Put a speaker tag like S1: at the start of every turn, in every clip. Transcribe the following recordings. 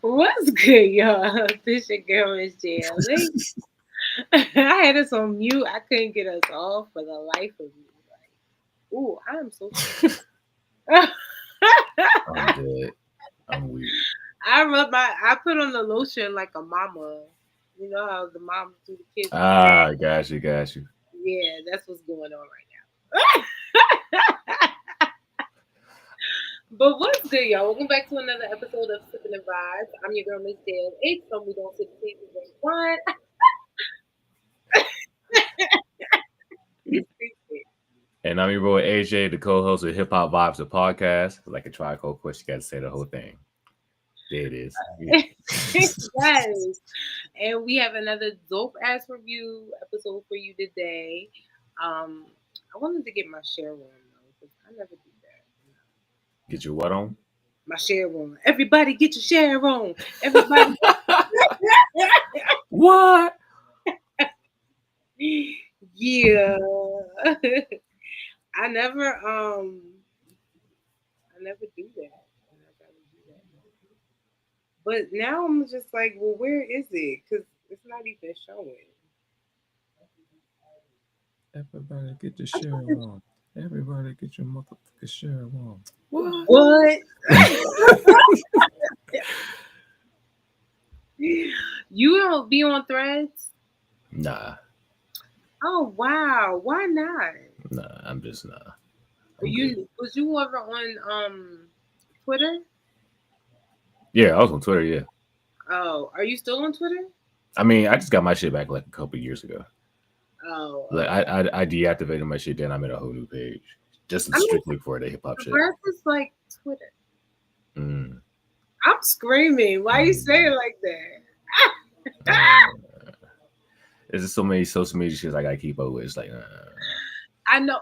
S1: What's good, y'all? This your girl Miss Jail. I had us on mute. I couldn't get us off for the life of me. Like, ooh, I'm so sorry.
S2: I'm dead. I'm weak.
S1: I put on the lotion like a mama. You know how the moms do the kids' hair?
S2: Got you.
S1: Yeah, that's what's going on right now. But what's good, y'all? Welcome back to another episode of Sippin Vibes. I'm your girl Miss Jail. It's from We Don't Sip Season 1.
S2: And I'm your boy AJ, the co-host of Hip Hop Vibes, the podcast. Like a trico, of course, you got to say the whole thing. There it is. Yeah.
S1: Yes. And we have another dope ass review episode for you today. I wanted to get my share on though, because I never do that.
S2: Get your what on?
S1: My share on. Everybody get your share on. Everybody.
S2: What?
S1: Yeah. I never I never do that. I never do that. But now I'm just like, well, where is it? Because it's not even showing.
S2: Everybody get your share on. Everybody get your motherfucking share on. What?
S1: What? You don't be on threads?
S2: Nah,
S1: Oh wow. Why not?
S2: I'm just nah.
S1: Are
S2: I'm good.
S1: you was you ever on Twitter?
S2: Yeah, I was on Twitter, yeah.
S1: Oh, are you still on Twitter?
S2: I mean, I just got my shit back like a couple years ago.
S1: Oh,
S2: Like
S1: okay.
S2: I deactivated my shit, then I made a whole new page. Just
S1: I mean,
S2: strictly for the hip hop shit.
S1: Threads is like Twitter.
S2: Mm,
S1: I'm screaming. Why you say it
S2: mm,
S1: like that?
S2: uh, there's just so many social media shit I gotta keep up with. It's like,
S1: I know,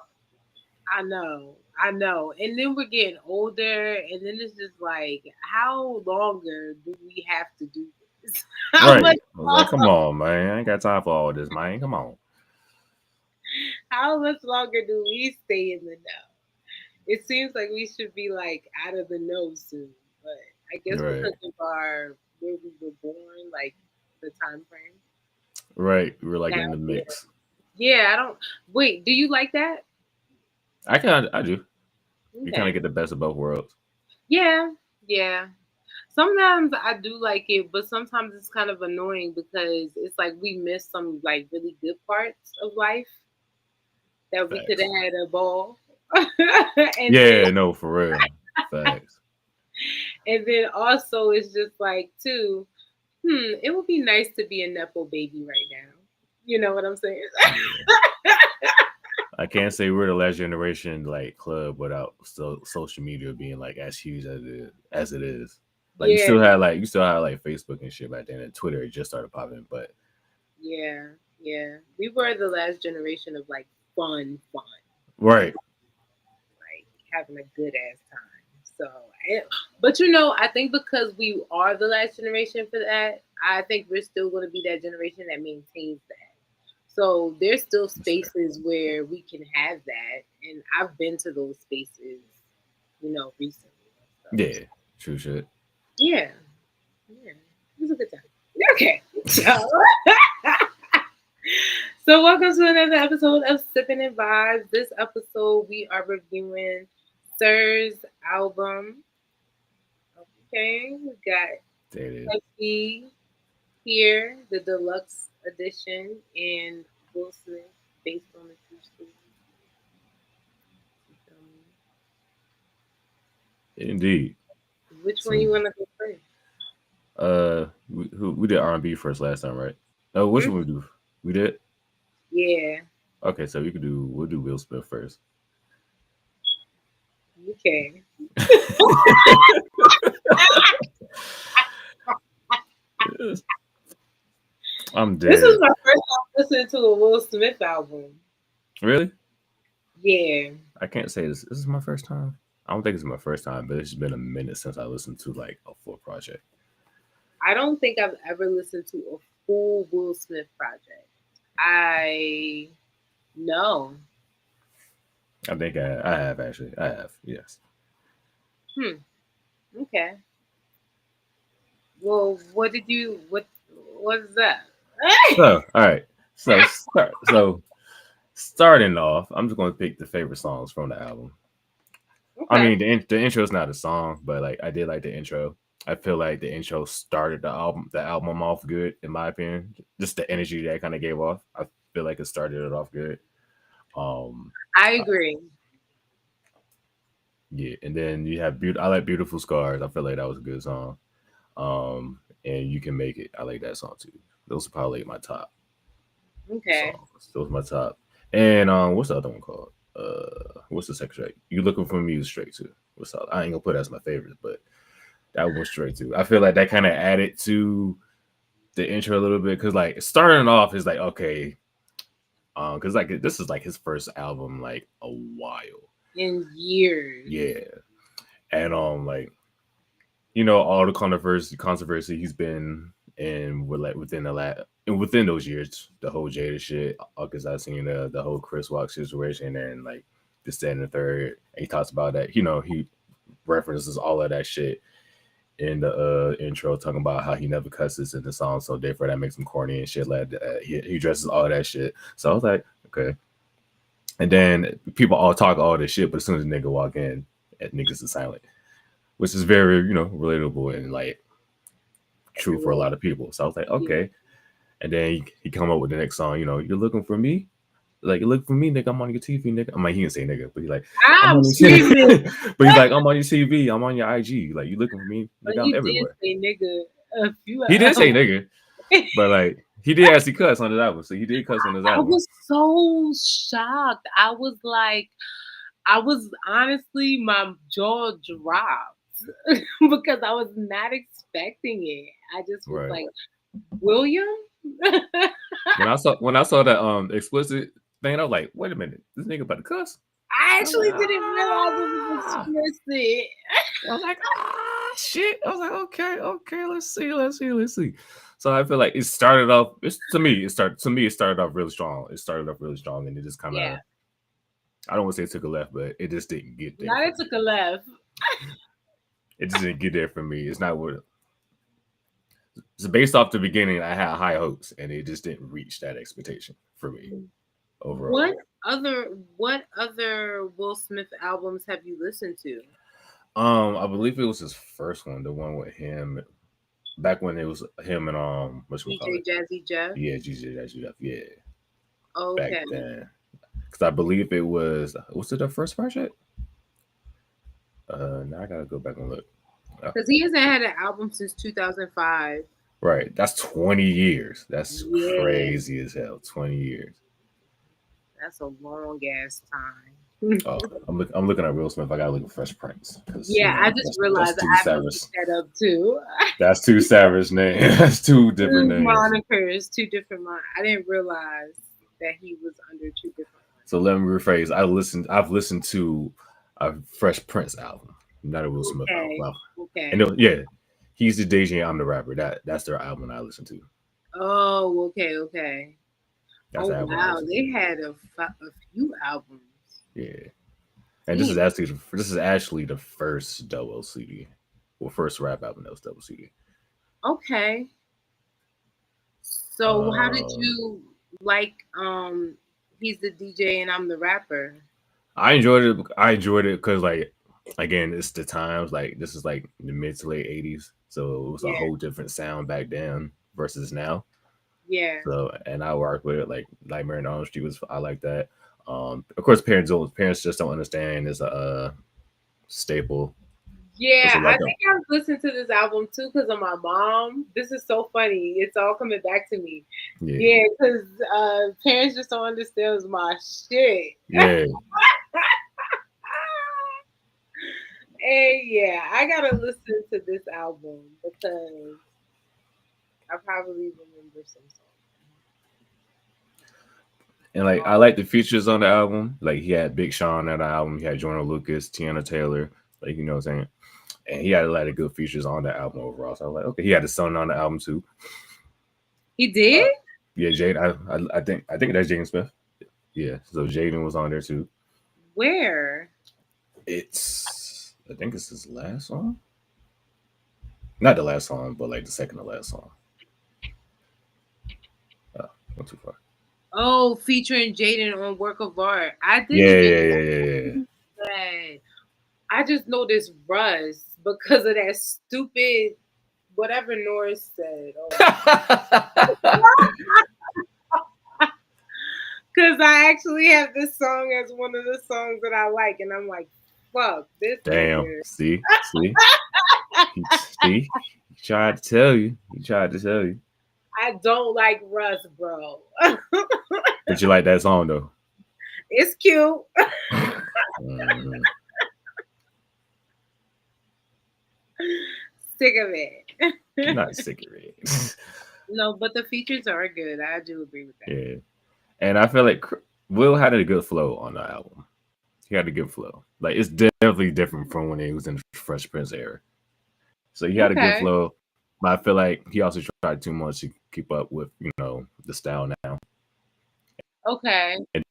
S1: I know. And then we're getting older, and then it's just like, how longer do we have to do this? How
S2: right.
S1: much?
S2: I was like, come on, man. I ain't got time for all this, man. Come on.
S1: How much longer do we stay in the know? It seems like we should be like out of the know soon, but I guess
S2: Right.
S1: because of our where we were born, like the time frame.
S2: Right. We're like
S1: Now,
S2: in the
S1: yeah,
S2: mix.
S1: yeah. I don't. Wait, do you like that?
S2: I do. You kind of
S1: Okay.
S2: get the best of both worlds.
S1: Yeah, yeah. Sometimes I do like it, but sometimes it's kind of annoying because it's like we miss some like really good parts of life that we could
S2: Facts.
S1: have had a ball, and then
S2: Yeah, no, for real. Facts.
S1: also it's just like too. It would be nice to be a nepo baby right now. You know what I'm saying?
S2: Yeah. I can't say we're the last generation like club without social media being like as huge as it is. Like
S1: Yeah,
S2: you still had like Facebook and shit back then, and Twitter just started popping. But
S1: yeah, yeah. We were the last generation of like fun,
S2: right,
S1: like having a good ass time. So, but you know, I think because we are the last generation for that, I think we're still going to be that generation that maintains that. So there's still
S2: that's fair.
S1: spaces where we can have that, and I've been to those spaces, recently. So
S2: Yeah, true shit.
S1: yeah, yeah, it was a good time. Okay, so welcome to another episode of Sippin' and Vibes. This episode we are reviewing Sir's album. Okay, we got
S2: There it is.
S1: Pepsi here, the deluxe edition, and Will Smith based on the true story. You feel
S2: Indeed.
S1: me? Which one you
S2: Some
S1: want to go first?
S2: we did R&B first last time, right? Oh, which one we
S1: Mhm.
S2: do? We did.
S1: Yeah.
S2: Okay, so we'll do Will Smith first.
S1: Okay.
S2: I'm
S1: This
S2: dead.
S1: is my first time listening to a Will Smith album.
S2: Really?
S1: Yeah.
S2: I can't say this. This is my first time. I don't think it's my first time, but it's been a minute since I listened to like a full project.
S1: I don't think I've ever listened to a full Will Smith project. I no.
S2: I think I have actually. I have. Yes.
S1: Hmm. Okay. Well, what is that?
S2: So, all right. So starting off, I'm just gonna pick the favorite songs from the album. I
S1: Okay.
S2: mean, the intro is not a song, but like I did like the intro. I feel like the intro started the album off good, in my opinion. Just the energy that kind of gave off. I feel like it started it off good. Um,
S1: I
S2: uh,
S1: agree.
S2: yeah, and then you have I like Beautiful Scars. I feel like that was a good song. And You Can Make It. I like that song too. Those are probably like my top
S1: Okay.
S2: songs. Those are my top. And what's the other one called? What's the second track? You Looking For Me is straight too. What's up? I ain't gonna put it as my favorite, but that one straight too. I feel like that kind of added to the intro a little bit because like starting off is like okay, because like this is like his first album like a while,
S1: In years.
S2: yeah, and like all the controversy he's been in with like within those years, the whole Jada shit, because I seen the whole Chris Rock situation and like this that and the third, and he talks about that, he references all of that shit in the intro, talking about how he never cusses in the song, so therefore that makes him corny and shit like that. He addresses all of that shit. So I was like, okay. And then people all talk all this shit, but as soon as the nigga walk in, niggas is silent, which is very, relatable and like true for a
S1: Everyone.
S2: lot of people. So I was like,
S1: Yeah.
S2: okay. And then he come up with the next song, you're looking for me? Like, you look for me, nigga, I'm on your TV, nigga. I mean, he didn't say nigga, but he's like, I'm
S1: I'm
S2: on your TV.
S1: screaming.
S2: But he's like, I'm on your TV, I'm on your IG. Like, you looking for me,
S1: But
S2: nigga, I'm
S1: he did
S2: everywhere.
S1: say nigga a few
S2: He did say nigga, but like, he did actually cuss on his album. So he did cuss on his
S1: I
S2: album.
S1: was so shocked. I was like, I was honestly, my jaw dropped because I was not expecting it. I just was
S2: Right.
S1: like, William? I
S2: When I saw that explicit thing, I was like, wait a minute, this nigga about to cuss? I was like,
S1: actually didn't realize it was explicit.
S2: I was like, shit. I was like, okay, let's see. So I feel like it started off. It started off really strong. It started off really strong, and it just kind
S1: Yeah,
S2: of. I don't want to say it took a left, but it just didn't get there
S1: not
S2: for
S1: it
S2: me.
S1: took a left.
S2: It just didn't get there for me. It's not what. So based off the beginning, I had high hopes, and it just didn't reach that expectation for me
S1: What
S2: overall.
S1: what other Will Smith albums have you listened to?
S2: I believe it was his first one, the one with him back when it was him and what we call
S1: DJ
S2: it,
S1: Jazzy Jeff?
S2: yeah, GJ, yeah, back
S1: Okay.
S2: then. Because I believe was it the first project? Now I gotta go back and look. Uh,
S1: Because he hasn't had an album since 2005.
S2: right, that's 20 years. That's
S1: Yeah,
S2: crazy as hell. 20 years.
S1: that's a long ass time.
S2: Oh, I'm looking at Will Smith. I gotta look at Fresh Prince because
S1: Yeah, I just
S2: that's
S1: realized
S2: two
S1: I have to look
S2: savage.
S1: that up too.
S2: That's two savage names. That's two different
S1: Two
S2: names.
S1: monikers, two different I didn't realize that he was under two different
S2: So let me rephrase. I've listened to a Fresh Prince album, not a Will
S1: ones.
S2: Smith album.
S1: Okay.
S2: Wow. And
S1: Okay.
S2: yeah, he's the DJ, I'm the rapper. That's their album I listen to.
S1: Oh, okay, okay.
S2: That's
S1: Oh
S2: the album I
S1: wow,
S2: listen to.
S1: they had a few albums.
S2: Yeah. And
S1: Damn.
S2: this is actually the first double CD. Well, first rap album that was double CD.
S1: Okay. So how did
S2: Um,
S1: you like he's the DJ and I'm the rapper?
S2: I enjoyed it. I enjoyed it because like again, it's the times. Like this is like the mid to late '80s, so it was a
S1: Yeah.
S2: whole different sound back then versus now.
S1: Yeah.
S2: So and I worked with it like Nightmare on Elm Street was I like that. Of course, parents just don't understand is a staple. It's
S1: Yeah,
S2: a
S1: I
S2: like a
S1: think I've listened to this album too because of my mom. This is so funny. It's all coming back to me.
S2: yeah,
S1: Yeah, because parents just don't understand my shit.
S2: yeah.
S1: And yeah, I gotta listen to this album because I probably remember some
S2: And like I
S1: songs.
S2: like the features on the album. Like he had Big Sean on the album. He had Jordan Lucas, Tiana Taylor. Like what I'm saying. And he had a lot of good features on the album overall. So I was like, okay, he had the son on the album too.
S1: He did?
S2: Uh, yeah, Jade. I think that's Jaden Smith. Yeah, so Jaden was on there too.
S1: Where?
S2: I think it's his last song. Not the last song, but like the second to last song. Oh, not too far.
S1: Oh, featuring Jaden on Work of Art. I didn't
S2: Yeah,
S1: even
S2: yeah, yeah, yeah,
S1: know that. I just noticed Russ because of that stupid whatever Norris said. Oh
S2: yeah.
S1: because I actually have this song as one of the songs that I like, and I'm like, fuck this
S2: Damn.
S1: nigga.
S2: See, see. He tried to tell you. He tried to tell you.
S1: I don't like Russ, bro.
S2: But you like that song though.
S1: It's cute.
S2: Mhm.
S1: Sick of it.
S2: I'm not sick of it.
S1: No, but the features are good. I do agree with that.
S2: Yeah, and I feel like Will had a good flow on the album. He had a good flow. Like it's definitely different from when he was in the Fresh Prince era. So he had a good
S1: Okay.
S2: flow, but I feel like he also tried too much to keep up with the style now.
S1: Okay.
S2: And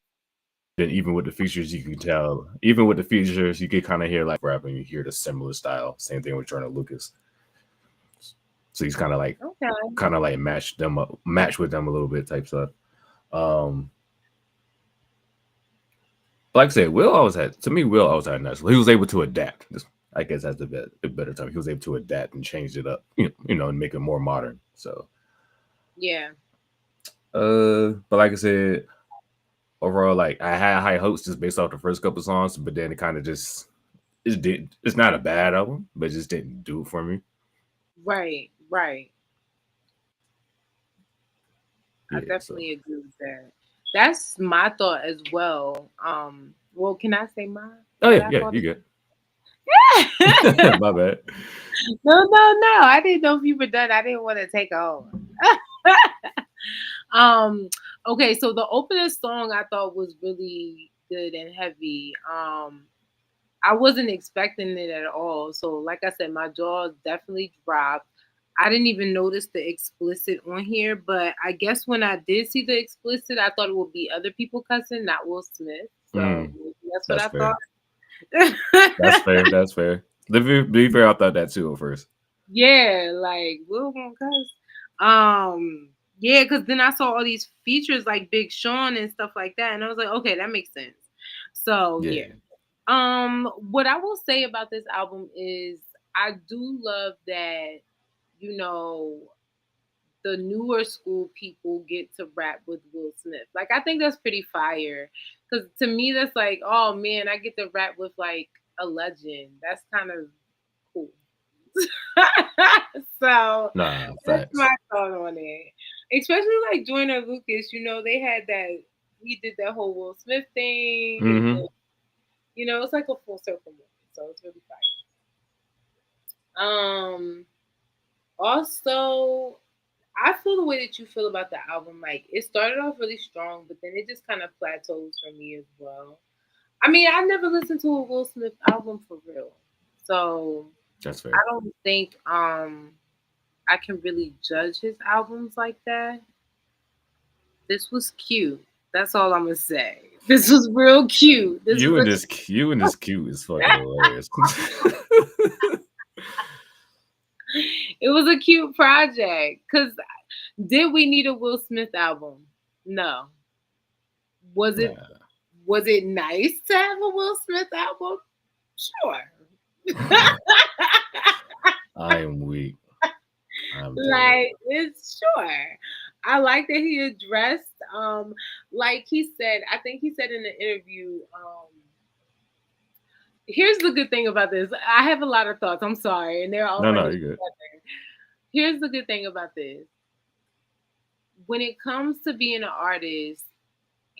S2: then even with the features, you can tell. Even with the features, you could kind of hear like rap and you hear the similar style. Same thing with Jordan Lucas. So he's
S1: Okay.
S2: kind of like match with them a little bit type stuff. Um, like I said, Will always had a nice. He was able to adapt. I guess that's the better term. He was able to adapt and change it up, and make it more modern. So,
S1: Yeah.
S2: but like I said, overall, like I had high hopes just based off the first couple songs, but then it kind of just it's not a bad album, but it just didn't do it for me.
S1: Right. Right. I
S2: Yeah, so
S1: definitely agree with that. That's my thought as well. Well, can I say my
S2: oh
S1: what
S2: yeah,
S1: I
S2: yeah,
S1: thought?
S2: you good.
S1: No,
S2: My bad.
S1: no, no. I didn't know if you were done. I didn't want to take over. um, okay, so the opening song I thought was really good and heavy. I wasn't expecting it at all. So, like I said, my jaw definitely dropped. I didn't even notice the explicit on here, but I guess when I did see the explicit, I thought it would be other people cussing, not Will Smith. So
S2: Mm,
S1: that's what
S2: that's
S1: I
S2: fair. That's
S1: thought.
S2: fair. That's fair. To be fair, I thought that too at first.
S1: Yeah, like Will gonna cuss. Yeah, because then I saw all these features like Big Sean and stuff like that, and I was like, okay, that makes sense. So yeah.
S2: Yeah.
S1: What I will say about this album is I do love that, you know, the newer school people get to rap with Will Smith. Like I think that's pretty fire. Cause to me that's like, oh man, I get to rap with like a legend. That's kind of cool. So
S2: Nah,
S1: that's
S2: facts.
S1: my thought on it. Especially like Joyner Lucas, they had that he did that whole Will Smith thing and
S2: Mm-hmm.
S1: then, it's like a full circle movie. So it's really fire. Also I feel the way that you feel about the album. Like it started off really strong, but then it just kind of plateaus for me as well. I mean, I never listened to a Will Smith album for real. So
S2: That's
S1: I
S2: fair.
S1: don't think I can really judge his albums like that. This was cute. That's all I'm gonna say. This was real cute. This was
S2: You and this cute is fucking hilarious.
S1: it was a cute project. Cause did we need a Will Smith album? No. Was it
S2: Nah,
S1: was it nice to have a Will Smith album? Sure.
S2: I am weak. I'm dead.
S1: Like it's sure. I like that he addressed like he said, I think he said in the interview, here's the good thing about this. I have a lot of thoughts. I'm sorry, and they're all
S2: No,
S1: running
S2: you good.
S1: together. Here's the good thing about this. When it comes to being an artist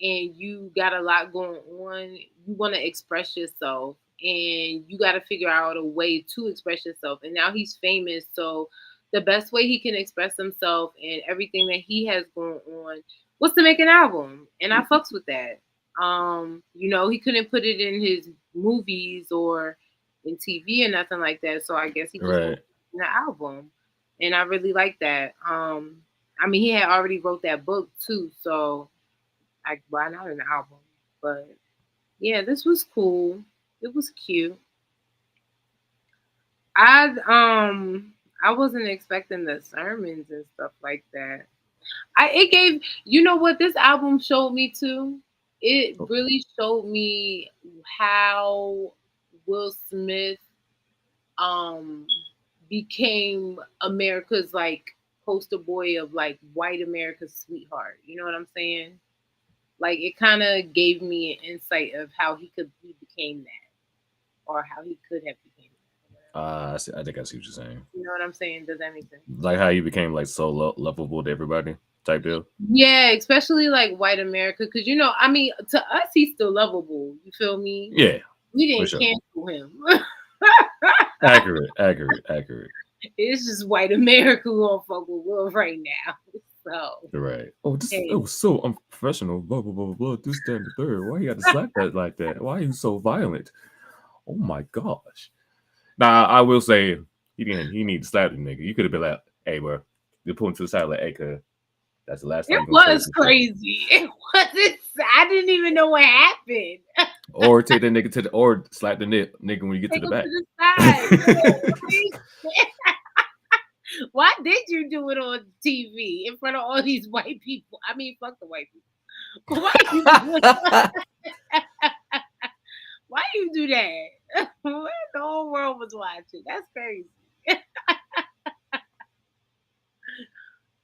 S1: and you got a lot going on, you want to express yourself and you got to figure out a way to express yourself. And now he's famous, so the best way he can express himself and everything that he has going on was to make an album. And I fucks with that. He couldn't put it in his movies or in TV or nothing like that. So I guess he just wrote
S2: Right.
S1: it in the album. And I really like that. I mean, he had already wrote that book too, so like why not an album? But yeah, this was cool. It was cute. I I wasn't expecting the sermons and stuff like that. It gave, you know what this album showed me too? It really showed me how Will Smith um became America's like poster boy of like white America's sweetheart. You know what I'm saying? Like it kind of gave me an insight of how he became that, or how he could have became that.
S2: I think I see what you're saying.
S1: You know what I'm saying? Does that make sense?
S2: Like how you became like so lovable to everybody type deal.
S1: Yeah, especially like white America, because you know, I mean, to us he's still lovable. You feel me?
S2: Yeah,
S1: We
S2: for
S1: didn't
S2: sure.
S1: cancel him.
S2: Accurate.
S1: It's just white America who don't fuck with Will right now. So
S2: You're right. Oh, this
S1: hey.
S2: it was so unprofessional. Blah blah blah blah. This, that, and the third. Why you got to slap that like that? Why are you so violent? Oh my gosh. Now I will say he didn't. He need to slap the nigga. You could have been like, "Hey, bro," you pull him to the side like, "Hey, cuz that's the last time."
S1: It was crazy. It wasn't. I didn't even know what happened.
S2: Or take that nigga to the, or slap the nigga when you get
S1: Take
S2: to the back.
S1: him to the side. Why did you do it on TV in front of all these white people? I mean, fuck the white people. Why you do that? When the whole world was watching. That's crazy.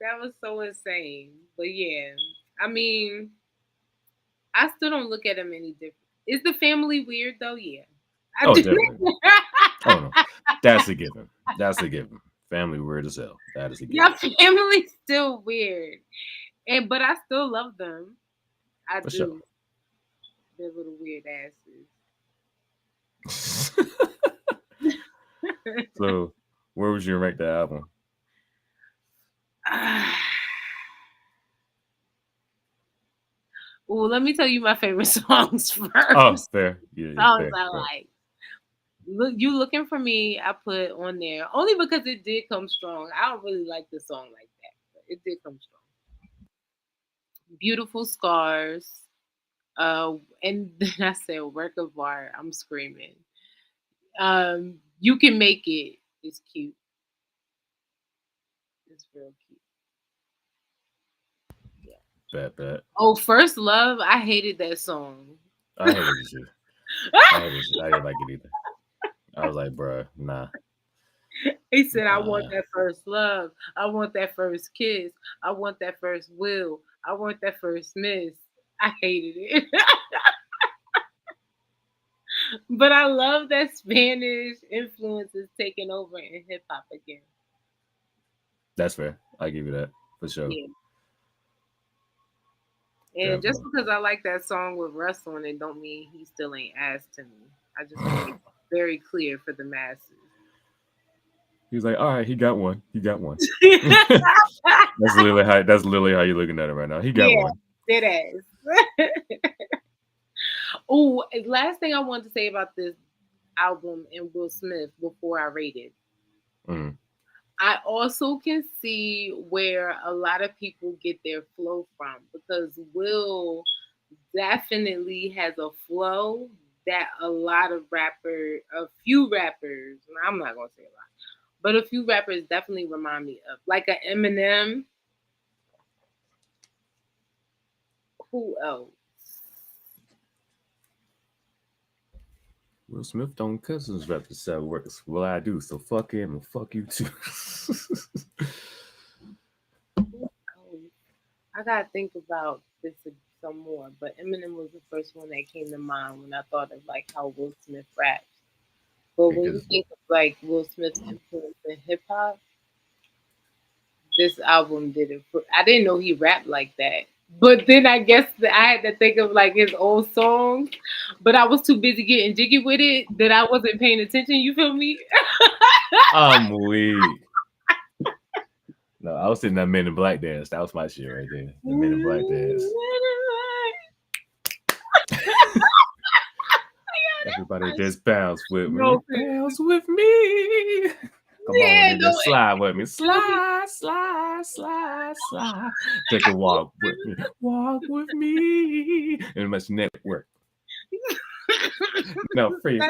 S1: That was so insane. But yeah, I mean, I still don't look at him any different. Is the family weird though? Yeah.
S2: Oh, definitely. Oh no, that's a given. That's a given. Family weird as hell. That is a given.
S1: Your family's still weird, but I still love them. I
S2: For
S1: do.
S2: sure.
S1: They're little weird asses.
S2: So, where would you rank the album?
S1: Well, let me tell you my favorite songs first.
S2: Oh, fair. Yeah,
S1: Songs
S2: fair,
S1: I like. Look, You Looking for Me, I put on there only because it did come strong. I don't really like the song like that, but it did come strong. Beautiful Scars. And then I said Work of Art. I'm screaming. You Can Make It is cute. It's real cute.
S2: Bad.
S1: Oh, First Love. I hated that song.
S2: I hated it too. I didn't like it either. I was like, bruh, nah.
S1: He said, I want that first love. I want that first kiss. I want that first will. I want that first miss. I hated it. But I love that Spanish influence is taking over in hip hop again.
S2: That's fair. I give you that for sure.
S1: Yeah. And just because I like that song with Russ on it, don't mean he still ain't ass to me. I just want to make it very clear for the masses.
S2: He was like, all right, he got one. That's literally how you're looking at it right now. He got one.
S1: Dead ass. Oh, last thing I wanted to say about this album and Will Smith before I rate it.
S2: Mm.
S1: I also can see where a lot of people get their flow from, because Will definitely has a flow that a few rappers, and I'm not gonna say a lot, but a few rappers definitely remind me of, like a Eminem. Who else?
S2: Will Smith don't cuss his rap to sell works. Well, I do, so fuck him and fuck you too.
S1: I gotta think about this some more, but Eminem was the first one that came to mind when I thought of like how Will Smith raps. But when you think of like Will Smith's influence in hip hop, this album did it. I didn't know he rapped like that. But then I guess I had to think of like his old songs, but I was too busy getting jiggy with it that I wasn't paying attention. You feel me?
S2: I'm weak. No, I was sitting that Men in Black dance. That was my shit right there. The Men in Black dance. Everybody just bounce with me. Bounce with me. Come on, just slide with me. Slide. Take a walk with me. Walk with me. And much network. No, freeze.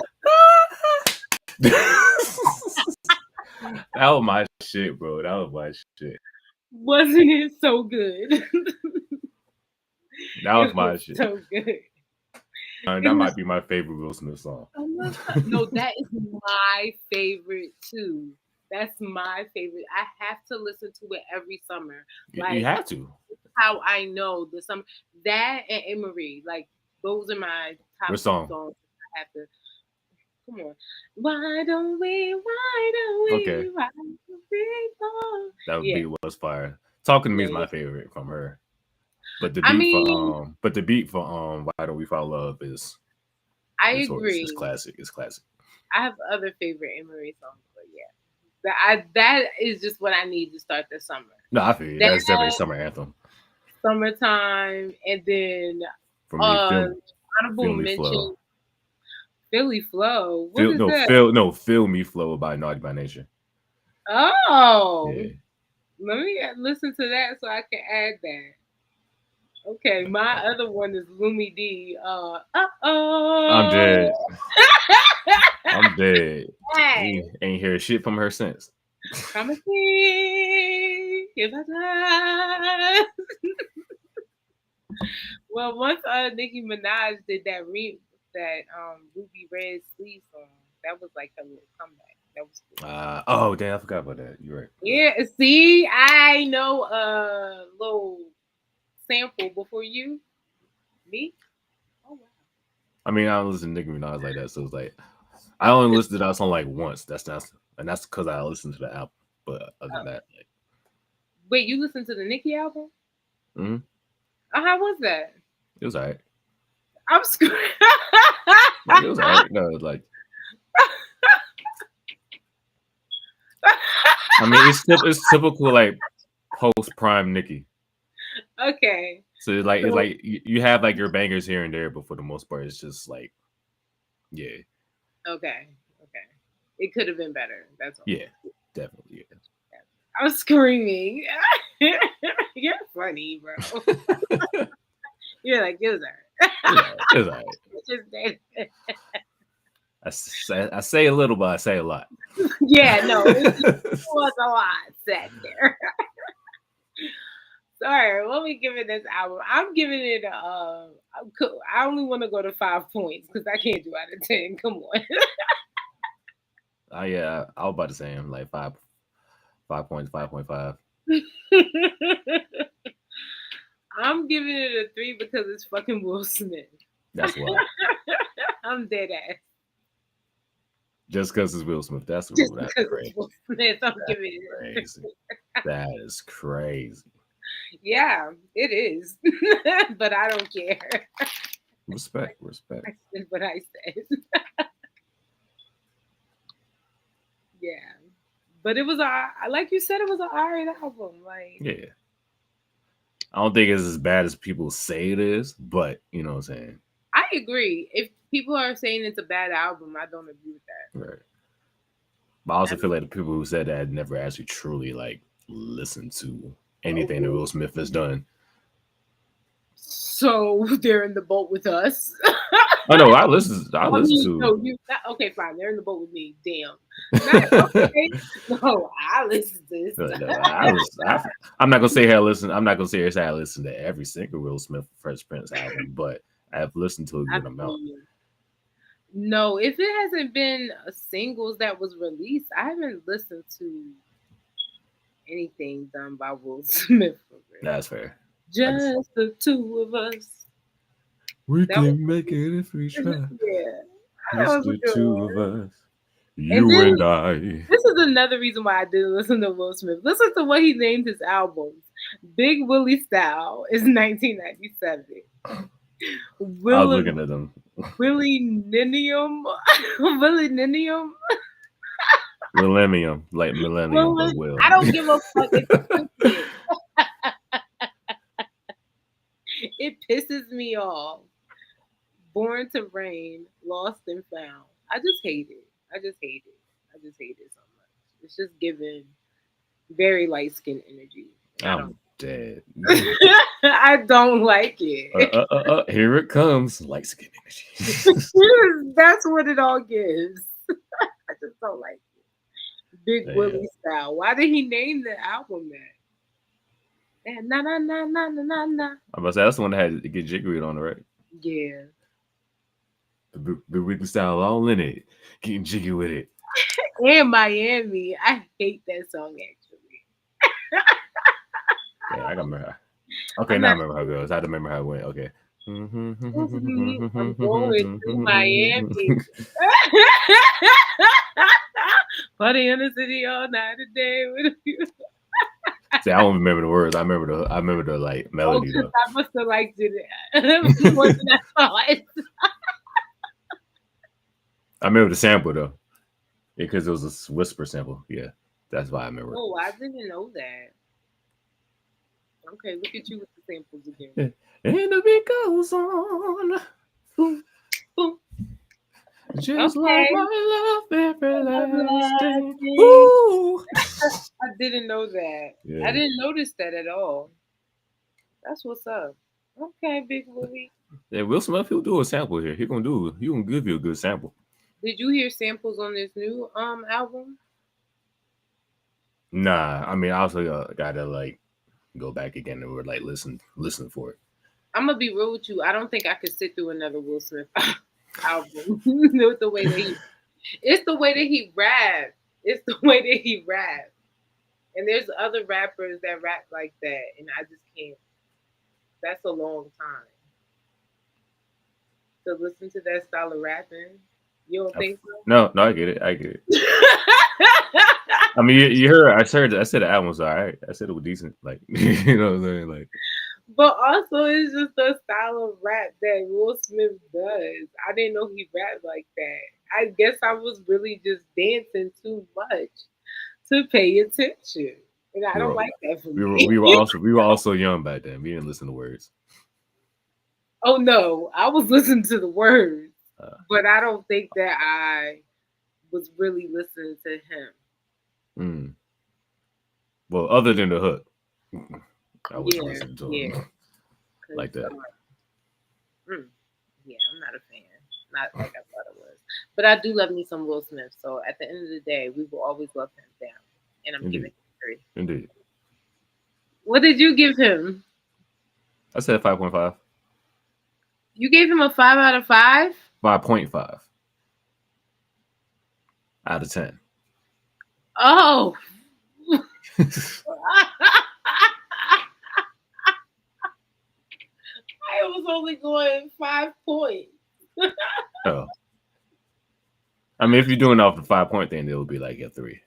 S2: That was my shit, bro. That was my shit.
S1: Wasn't it so good?
S2: That was
S1: It
S2: my
S1: was
S2: shit.
S1: so good.
S2: That
S1: It was
S2: might be my favorite Will Smith song.
S1: no, that is my favorite too. That's my favorite. I have to listen to it every summer.
S2: You
S1: Like
S2: have to.
S1: how I know the summer that and Emery, like those are my top
S2: What
S1: two
S2: song?
S1: songs. I have to come on. Why don't we?
S2: Okay.
S1: Why don't we go?
S2: That
S1: Yeah,
S2: beat was fire. Talking to Me
S1: yeah,
S2: is
S1: yeah.
S2: my favorite from her. But the
S1: I
S2: beat
S1: mean,
S2: for Why Don't We Fall in Love is
S1: I
S2: it's
S1: agree.
S2: classic. It's classic.
S1: I have other favorite Emery songs, but yeah, that is just what I need to start the summer.
S2: No, I feel you.
S1: That
S2: That's definitely a summer anthem.
S1: summertime, and then
S2: For me,
S1: honorable
S2: Feel Me
S1: mention
S2: Flow.
S1: Philly Flow. What is that?
S2: Feel Me Flow by Naughty by Nature.
S1: Oh,
S2: Yeah.
S1: let me listen to that so I can add that. Okay, my other one is Lumi D.
S2: I'm
S1: Oh.
S2: dead. I'm dead.
S1: Hey,
S2: Ain't heard shit from her since.
S1: promise me if I die. Well, once Nicki Minaj did that Ruby Red Sleeve song, that was like a little comeback. That was cool.
S2: Oh damn, I forgot about that. You're right.
S1: Yeah, see, I know a little sample before you. Me? Oh wow.
S2: I mean, I don't listen to Nicki Minaj like that, so it's like I only listened to that song like once. That's because I listened to the album. But other than
S1: Oh.
S2: that,
S1: Wait, you listened to the Nicki album?
S2: mm-hmm,
S1: Oh, how was that?
S2: it was alright.
S1: I'm screwed.
S2: Like it was alright. No, like I mean, it's typical like post prime Nicki.
S1: Okay.
S2: So it's
S1: So
S2: like you have like your bangers here and there, but for the most part, it's just like yeah,
S1: okay. Okay. It could have been better. That's all.
S2: yeah, definitely.
S1: I'm screaming. You're funny, bro.
S2: Yeah.
S1: You're like, user.
S2: It was alright.
S1: Just did.
S2: I say a little, but I say a lot.
S1: Yeah, no, it was a lot said there. Sorry, what we giving this album? I'm giving it I only want to go to 5 points because I can't do out of 10. Come on.
S2: Yeah, I was about to say him like 5 points, 5.5.
S1: I'm giving it a 3 because it's fucking Will Smith.
S2: That's why.
S1: I'm dead ass.
S2: Just because it's Will Smith. That's
S1: Just
S2: crazy.
S1: because it's Will Smith, I'm
S2: That's
S1: giving it a 3.
S2: crazy. That is crazy.
S1: Yeah, it is. But I don't care.
S2: Respect.
S1: I said what I said. Yeah. But it was like you said, it was an alright album. Like
S2: Yeah. I don't think it's as bad as people say it is, but you know what I'm saying.
S1: I agree. If people are saying it's a bad album, I don't agree with that.
S2: Right. But I also feel like the people who said that never actually truly like listened to anything that Will Smith has done.
S1: So they're in the boat with us.
S2: Oh no, I listen to.
S1: No, okay, fine. They're in the boat with me. Damn. Okay. No, I listen to this.
S2: I'm not gonna say I listen. I'm not gonna say I listen to every single Will Smith Fresh Prince album, but I have listened to a good amount.
S1: No, if it hasn't been singles that was released, I haven't listened to anything done by Will Smith.
S2: That's fair.
S1: Just the two of us.
S2: We can make it if we try.
S1: Yeah.
S2: Just the two of us. You and I.
S1: This is another reason why I didn't listen to Will Smith. Listen to what he named his albums. Big Willie Style is 1997.
S2: I was looking at them.
S1: Willie Ninium. Willie Ninium.
S2: Millennium. Like Millennium, but Will.
S1: I don't give a fuck. It pisses me off. Born to Reign, Lost and Found. I just hate it. I just hate it so much. It's just giving very light skin energy.
S2: I'm dead.
S1: I don't like it.
S2: Here it comes. Light skin energy.
S1: That's what it all gives. I just don't like it. Big
S2: Yeah.
S1: Willie style. Why did he name the album that? Na na na na na na na.
S2: I'm about to say that's the one that had to get jiggery on it, right?
S1: Yeah.
S2: The weekly style all in it, getting jiggy with it.
S1: And Miami. I hate that song actually.
S2: Yeah, I got remember. Okay,
S1: I'm
S2: now I
S1: not
S2: remember how it goes. I had to remember how it went. Okay.
S1: supposed to be. I'm going to Miami. Party in the city all night and day with you.
S2: See, I don't remember the words. I remember the like
S1: Oh,
S2: melody
S1: because
S2: though.
S1: I must have liked it more than I thought.
S2: I remember the sample though, because it was a whisper sample. Yeah, that's why I remember.
S1: Oh, I didn't know that. Okay, look at you with the samples again.
S2: And the beat goes on,
S1: Boom, boom.
S2: just like
S1: Okay.
S2: my love everlasting.
S1: Everlasting.
S2: Ooh.
S1: I didn't know that. I
S2: Yeah,
S1: didn't notice that at all. That's what's up. Okay, Big Willie.
S2: yeah. Will Smith, he'll do a sample here. He gonna give you a good sample.
S1: Did you hear samples on this new album?
S2: Nah, I mean, I also gotta like go back again and like listen for it.
S1: I'm gonna be real with you. I don't think I could sit through another Will Smith album. With the way that it's the way that he rap. It's the way that he rap. And there's other rappers that rap like that, and I just can't. That's a long time to listen to that style of rapping. You don't think so?
S2: No, no, I get it. I get it. I mean, you heard. I said the album was alright. I said it was decent. Like, you know what I'm saying? Like,
S1: But also, it's just the style of rap that Will Smith does. I didn't know he rapped like that. I guess I was really just dancing too much to pay attention, and I
S2: we
S1: don't
S2: were,
S1: like that for me.
S2: we were also young back then. We didn't listen to words.
S1: Oh no, I was listening to the words,
S2: Uh,
S1: but I don't think that I was really listening to him.
S2: mm. Well, other than the hook, I wasn't
S1: Yeah,
S2: listening to
S1: yeah.
S2: him
S1: Cause
S2: like that.
S1: mm, yeah, I'm not a fan. Not like I thought it was. But I do love me some Will Smith. So at the end of the day, we will always love him down. And I'm giving
S2: Indeed,
S1: him 3.
S2: indeed.
S1: What did you give him?
S2: I said 5.5,
S1: You gave him a 5 out of 5?
S2: 5.5 out of 10.
S1: Oh. I was only going 5 points.
S2: Oh, I mean, if you're doing it off the 5 point thing, it would be like a 3.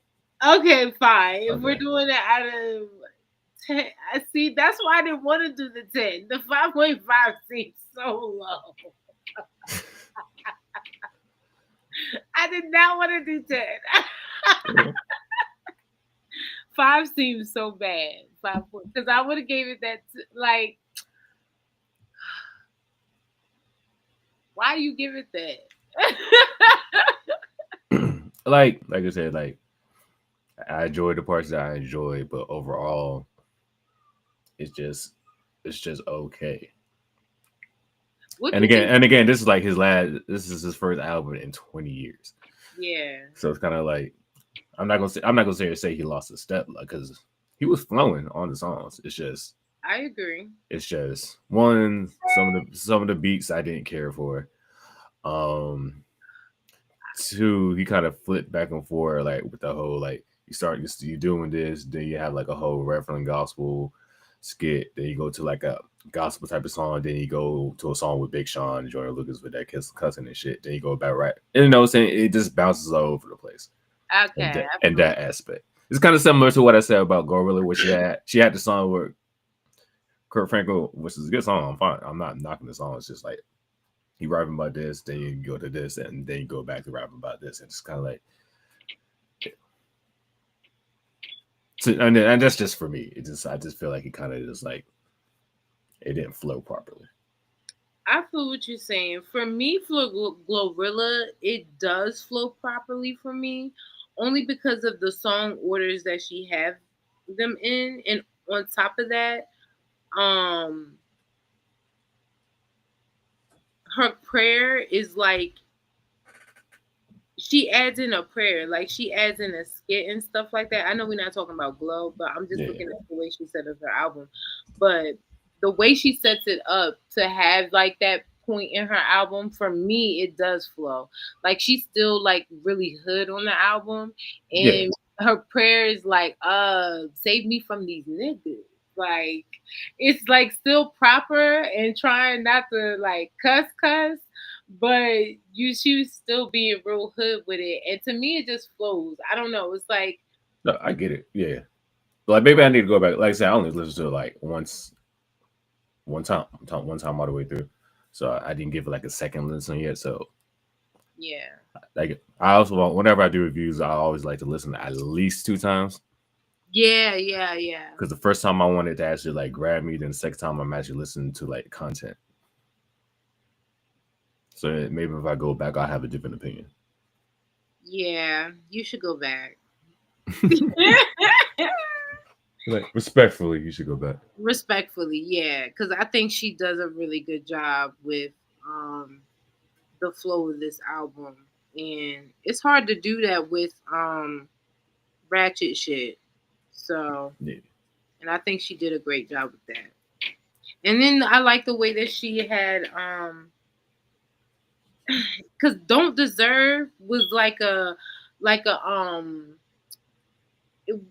S1: Okay, fine. If we're
S2: Okay.
S1: doing it out of 10, I see. That's why I didn't want to do the 10. The 5.5 seems so low. I did not want to do 10.
S2: Yeah.
S1: 5 seems so bad. 5 because I would have gave it that like. Why you give it that?
S2: Like I said, like I enjoy the parts that I enjoy, but overall, it's just it's just okay.
S1: What
S2: And
S1: did you?
S2: again, this is like his last. This is his first album in 20 years.
S1: Yeah,
S2: So it's kind of like I'm not gonna say he lost a step because he was flowing on the songs.
S1: I agree.
S2: It's just one some of the beats I didn't care for. Um, Two, he kind of flipped back and forth like with the whole like you doing this, then you have like a whole reference gospel skit, then you go to like a gospel type of song, then you go to a song with Big Sean and Jordan Lucas with that cussing and shit, then you go back right. And you know what I'm saying? It just bounces all over the place.
S1: Okay,
S2: And that aspect. It's kind of similar to what I said about Gorilla, where she had the song where Kurt Franklin, which is a good song. I'm fine. I'm not knocking the song. It's just like you rapping about this, then you go to this, and then you go back to rapping about this. And it's kind of like, so, and that's just for me. I just feel like it kind of just like it didn't flow properly.
S1: I feel what you're saying. For me, for Glorilla, it does flow properly for me, only because of the song orders that she have them in, and on top of that, um, her prayer is like she adds in a prayer, like she adds in a skit and stuff like that. I know we're not talking about Glow, but I'm just
S2: Yeah.
S1: looking at the way she set up her album. But the way she sets it up to have like that point in her album, for me, it does flow. Like she's still like really hood on the album,
S2: Yeah.
S1: and her prayer is like, save me from these niggas. Like it's like still proper and trying not to like cuss, but she was still being real hood with it. And to me, it just flows. I don't know. It's like,
S2: No, I get it. Yeah. Like maybe I need to go back. Like I said, I only listened to it like one time all the way through. So I didn't give it like a second listen yet. So
S1: yeah,
S2: like I also whenever I do reviews, I always like to listen at least 2 times.
S1: yeah.
S2: Because the first time I wanted to actually like grab me, then the second time I'm actually listening to like content. So maybe if I go back, I'll have a different opinion.
S1: Yeah. You should go back.
S2: Like respectfully, you should go back.
S1: Respectfully, yeah, because I think she does a really good job with the flow of this album, and it's hard to do that with ratchet shit. So,
S2: Yeah.
S1: and I think she did a great job with that. And then I like the way that she had because Don't Deserve was like a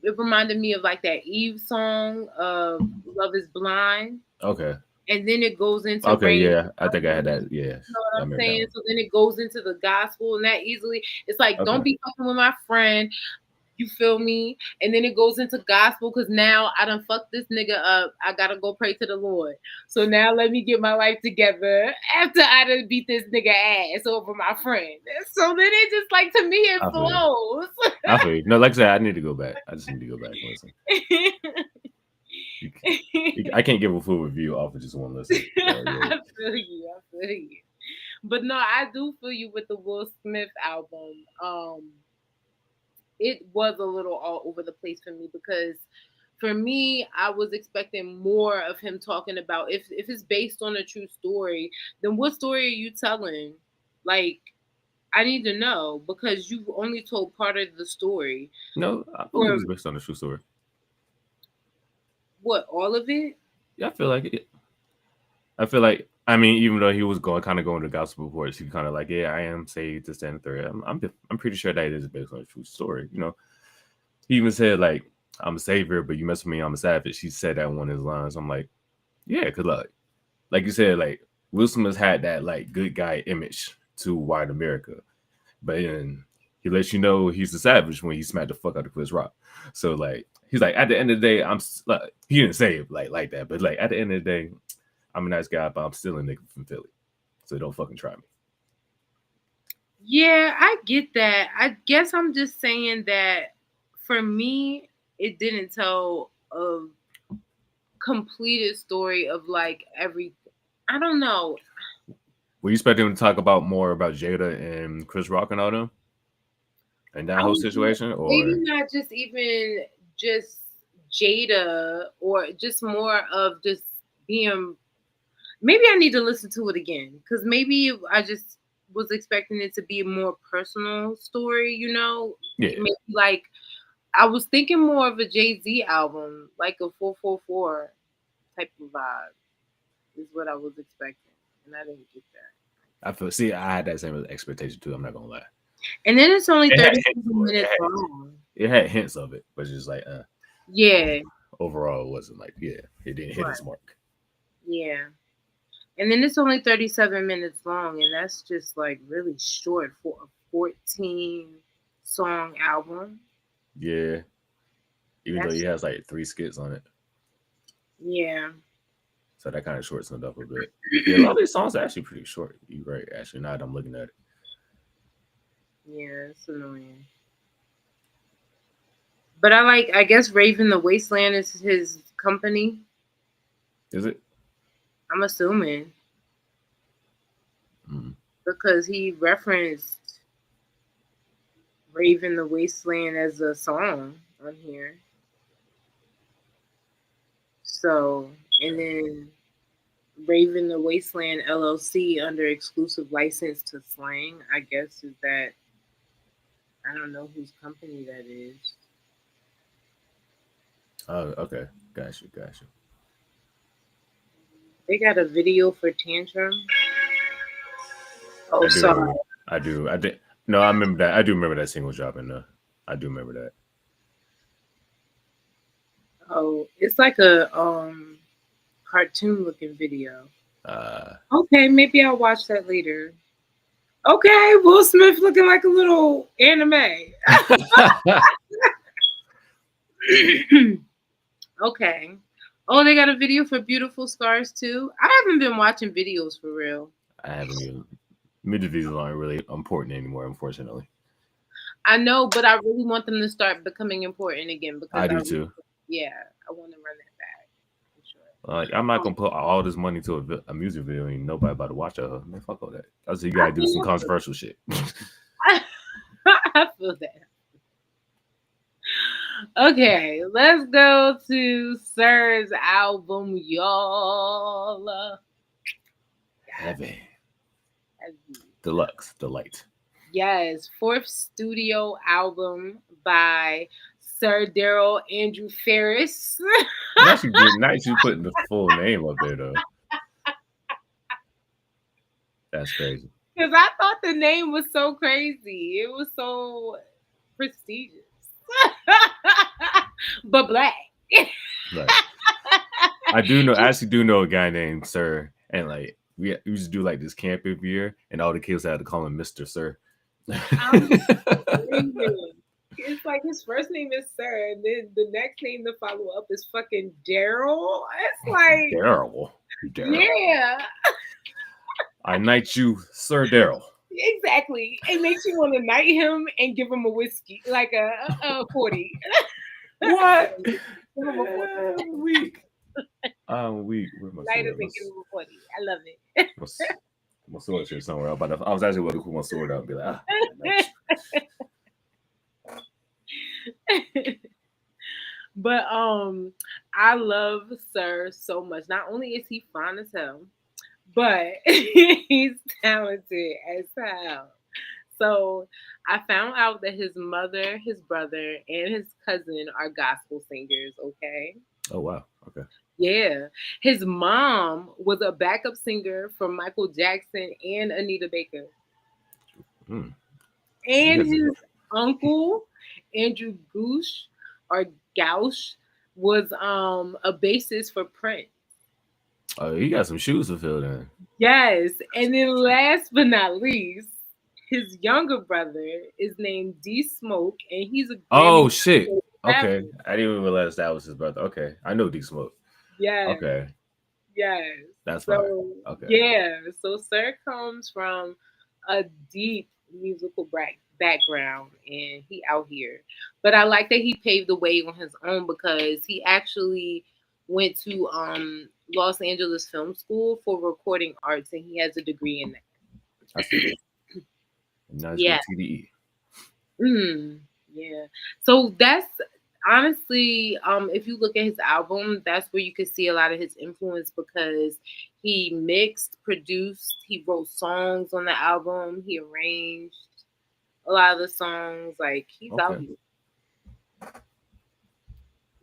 S1: it reminded me of like that Eve song of Love Is Blind.
S2: Okay.
S1: And then it goes into
S2: Okay.
S1: Rain.
S2: Yeah. I think I had that. Yeah.
S1: You know what
S2: I
S1: I'm
S2: remember that
S1: saying?
S2: one.
S1: So then it goes into the gospel, and that easily it's like,
S2: Okay.
S1: don't be fucking with my friend. You feel me? And then it goes into gospel because now I done fucked this nigga up. I gotta go pray to the Lord. So now let me get my life together after I done beat this nigga ass over my friend. So then it just like to me it
S2: I feel you.
S1: flows.
S2: I feel you. No, like I said, I need to go back. I just need to go back and listen. You, I can't give a full review off of just one listen. So, yeah.
S1: I feel you. I feel you. But no, I do feel you with the Will Smith album. It was a little all over the place for me because for me, I was expecting more of him talking about if it's based on a true story, then what story are you telling? Like, I need to know because you've only told part of the story.
S2: No, I believe
S1: Or
S2: it's based on a true story.
S1: what, all of it?
S2: Yeah, I feel like it. I feel like I mean, even though he was going to gospel reports, he kind of like, yeah, I am saved to stand third. I'm pretty sure that it is based on a true story. You know, he even said like, I'm a savior, but you mess with me, I'm a savage. He said that in one of his lines. I'm like, yeah, because like you said, like Will Smith had that like good guy image to white America, but then he lets you know he's a savage when he smacked the fuck out of Chris Rock. So like he's like, at the end of the day, like, he didn't say it like that, but like at the end of the day, I'm a nice guy, but I'm still a nigga from Philly. So don't fucking try me.
S1: Yeah, I get that. I guess I'm just saying that for me, it didn't tell a completed story of like every. I don't know.
S2: Were you expecting him to talk about more about Jada and Chris Rock and all them? And that
S1: I
S2: whole
S1: was
S2: situation?
S1: maybe
S2: Or
S1: not just even just Jada or just more of just being. Maybe I need to listen to it again because maybe I just was expecting it to be a more personal story. You know,
S2: yeah.
S1: maybe like I was thinking more of a Jay-Z album, like a 444 type of vibe, is what I was expecting, and I didn't get that.
S2: I had that same expectation too, I'm not gonna lie.
S1: And then it's only
S2: It had
S1: 37
S2: hints for it.
S1: minutes long.
S2: It had hints of it, but just like
S1: Yeah,
S2: overall it wasn't like, yeah, it didn't hit its
S1: right.
S2: mark.
S1: Yeah. And then it's only 37 minutes long, and that's just like really short for a 14 song album.
S2: Yeah. Even though he
S1: That's,
S2: has like 3 skits on it.
S1: yeah.
S2: So that kind of shortens it up a bit. Yeah, a lot of these songs are actually pretty short. You're right, actually, now that I'm looking at it.
S1: Yeah, it's annoying. But I guess Raven the Wasteland is his company.
S2: Is it?
S1: I'm assuming
S2: Mm.
S1: because he referenced Raven the Wasteland as a song on here. So, and then Raven the Wasteland LLC under exclusive license to Slang, I guess is that I don't know whose company that is.
S2: Oh, okay. Got you. Got you.
S1: They got a video for Tantrum. Oh,
S2: I
S1: sorry.
S2: do. I do. I did. No, I remember that. I do remember that single dropping. I do remember that.
S1: Oh, it's like a cartoon looking video.
S2: Uh,
S1: Okay, maybe I'll watch that later. Okay, Will Smith looking like a little anime. Okay. Oh, they got a video for Beautiful Scars too. I haven't been watching videos for real.
S2: I haven't even. Music videos aren't really important anymore, unfortunately.
S1: I know, but I really want them to start becoming important again because
S2: I do too.
S1: yeah, I want to run that back for
S2: Like, I'm not
S1: sure.
S2: gonna put all this money to a music video and nobody about to watch it. Man, fuck all that. I said you
S1: I
S2: gotta do some
S1: feel,
S2: controversial shit.
S1: I feel that. Okay, let's go to Sir's album, y'all.
S2: Heavy.
S1: Yes.
S2: Deluxe. Delight.
S1: Yes, fourth studio album by Sir Daryl Andrew Ferris.
S2: Nice you get nice you putting the full name up there though. That's crazy.
S1: Because I thought the name was so crazy. It was so prestigious. But black.
S2: Right. I do know. I actually do know a guy named Sir, and like we used to do like this camp every year, and all the kids had to call him Mister Sir.
S1: I'm screaming. It's like his first name is Sir, and then the next name to follow up is fucking Daryl. It's like,
S2: Daryl. Daryl.
S1: yeah,
S2: I knight you, Sir Daryl.
S1: exactly. It makes you want to knight him and give him a whiskey, like a 40.
S2: What?
S1: Give him a 40.
S2: I'm weak. I'm weak. Where my
S1: Knight him
S2: sword?
S1: and give him a 40. I love it.
S2: My sword's here somewhere. I was actually about to put my sword out and be like, I knight
S1: But I love Sir so much. Not only is he fine as hell, but he's talented as hell. So I found out that his mother, his brother, and his cousin are gospel singers, okay?
S2: you. Oh wow. Okay.
S1: Yeah. His mom was a backup singer for Michael Jackson and Anita Baker.
S2: Hmm. He
S1: And
S2: has
S1: his uncle, Andrew Goosh or Gauch, was a bassist for Prince.
S2: Oh, he got some shoes to fill in.
S1: Yes. And then last but not least, his younger brother is named D Smoke, and he's a
S2: Oh
S1: Grammy
S2: shit.
S1: rapper.
S2: Okay. I didn't even realize that was his brother. Okay. I know D Smoke.
S1: Yes,
S2: Okay.
S1: yes.
S2: That's fire.
S1: So
S2: Okay.
S1: yeah, so Sir comes from a deep musical background, and he out here. But I like that he paved the way on his own because he actually went to Los Angeles Film School for recording arts, and he has a degree in that.
S2: I see. Nice
S1: Yeah.
S2: good TDE.
S1: Mm, yeah. So that's honestly, if you look at his album, that's where you can see a lot of his influence because he mixed, produced, he wrote songs on the album, he arranged a lot of the songs. Like he's out
S2: Okay.
S1: here.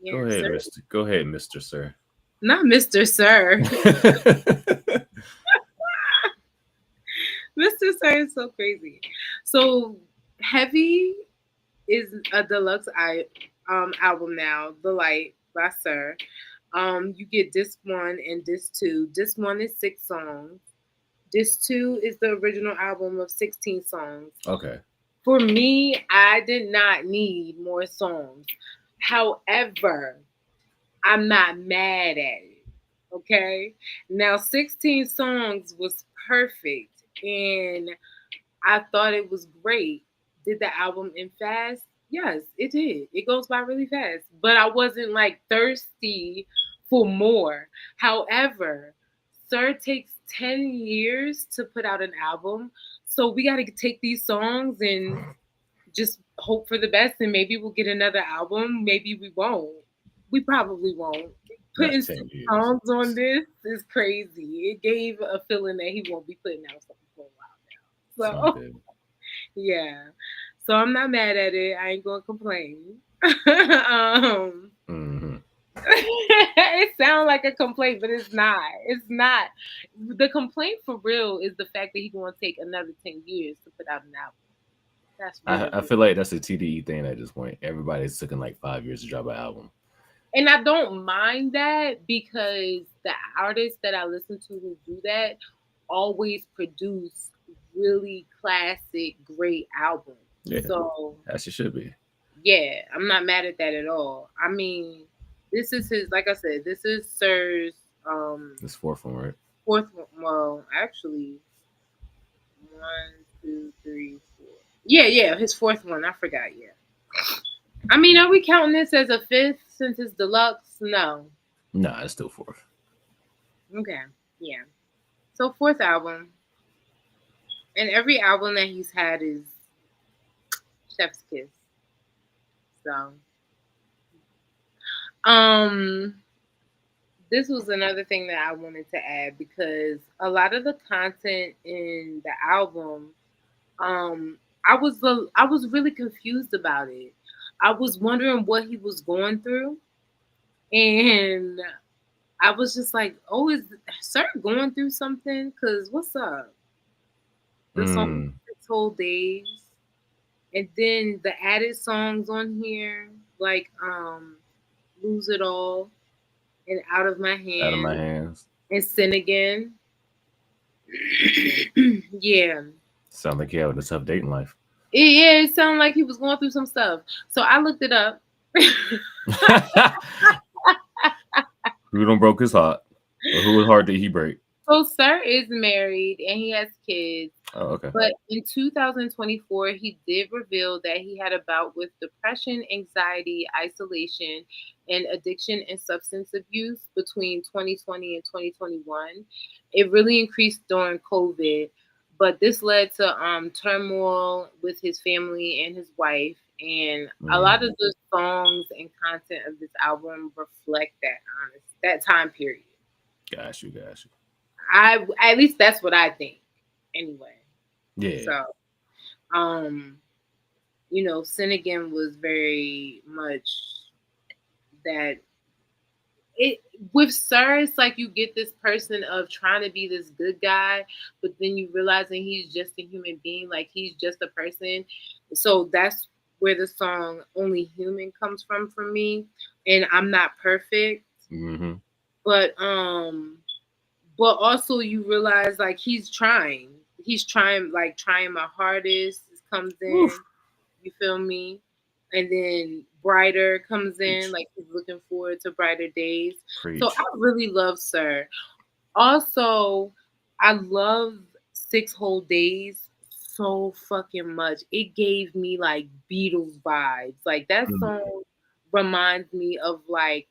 S1: Yeah, sir.
S2: Go ahead, Mr. Sir.
S1: Not Mr. Sir. Mr. Sir is so crazy. So Heavy is a album now, The Light by Sir. You get disc one and disc two. Disc one is 6 songs. Disc two is the original album of 16 songs.
S2: Okay.
S1: For me, I did not need more songs. However, I'm not mad at it. Okay? Now 16 songs was perfect and I thought it was great. Did the album end fast? Yes, it did. It goes by really fast. But I wasn't like thirsty for more. However, Sir takes 10 years to put out an album. So we got to take these songs and just hope for the best. And maybe we'll get another album. Maybe we won't. We probably won't.
S2: Not
S1: Putting
S2: 10 years.
S1: songs on this is crazy. It gave a feeling that he won't be putting out something for a while now.
S2: Some
S1: So
S2: did.
S1: yeah. So I'm not mad at it. I ain't gonna complain. um,
S2: Hmm.
S1: it sounds like a complaint, but it's not. It's not. The complaint for real is the fact that he's gonna take another 10 years to put out an album. That's really
S2: I
S1: weird.
S2: feel like that's a TDE thing at this point. Everybody's taking like 5 years to drop an album.
S1: And I don't mind that because the artists that I listen to who do that always produce really classic, great albums.
S2: Yeah,
S1: So
S2: as it should be.
S1: yeah, I'm not mad at that at all. I mean, this is his, like I said, this is Sir's
S2: This fourth one, right?
S1: fourth one. Well, actually, one, two, three, four. Yeah, yeah, his fourth one. I forgot. Yeah. I mean, are we counting this as a fifth since it's deluxe? No.
S2: Nah, it's still fourth.
S1: Okay. Yeah. So fourth album, and every album that he's had is Chef's Kiss. So, um, this was another thing that I wanted to add because a lot of the content in the album, um, I was really confused about it. I was wondering what he was going through, and I was just like, "Oh, is Sir going through something? Cause what's up?" The song
S2: Mm.
S1: "Six Whole Days," and then the added songs on here, like "Lose It All" and "Out of My
S2: Out of my
S1: Hands"
S2: hands.
S1: and "Sin Again." Yeah.
S2: Sound like you having a tough dating life.
S1: Yeah, it sounded like he was going through some stuff. So I looked it up.
S2: Who done broke his heart? Or whose heart did he break?
S1: So Sir is married and he has kids.
S2: Oh, okay.
S1: But in 2024, he did reveal that he had a bout with depression, anxiety, isolation, and addiction and substance abuse between 2020 and 2021. It really increased during COVID, but this led to turmoil with his family and his wife. And a lot
S2: Mm.
S1: of the songs and content of this album reflect that time period.
S2: Got you, got you.
S1: I At least that's what I think. Anyway,
S2: Yeah.
S1: so um Sin Again was very much that it with Sir, it's like you get this person of trying to be this good guy, but then you realizing he's just a human being, like he's just a person. So that's where the song Only Human comes from for me. And I'm not perfect,
S2: Mm-hmm.
S1: but also you realize like he's trying. He's trying like trying my hardest comes in.
S2: Oof.
S1: You feel me? And then Brighter comes in,
S2: Preach.
S1: like he's looking forward to brighter days. So I
S2: Preach.
S1: really love Sir. Also, I love 6 Whole Days so fucking much. It gave me like Beatles vibes. Like that
S2: Mm.
S1: song reminds me of like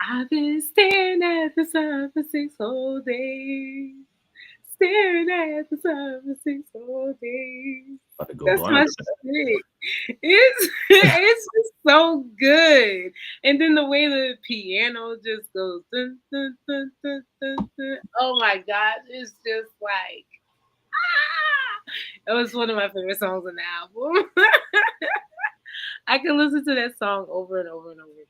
S1: I've been staring at the sun for 6 whole days. Staring at the sun for 6 whole days.
S2: About to go
S1: That's
S2: blind
S1: my
S2: with that.
S1: shit. It's it's just so good. And then the way the piano just goes dun, dun, dun, dun, dun, dun. Oh my god, it's just like it was one of my favorite songs on the album. I can listen to that song over and over and over again.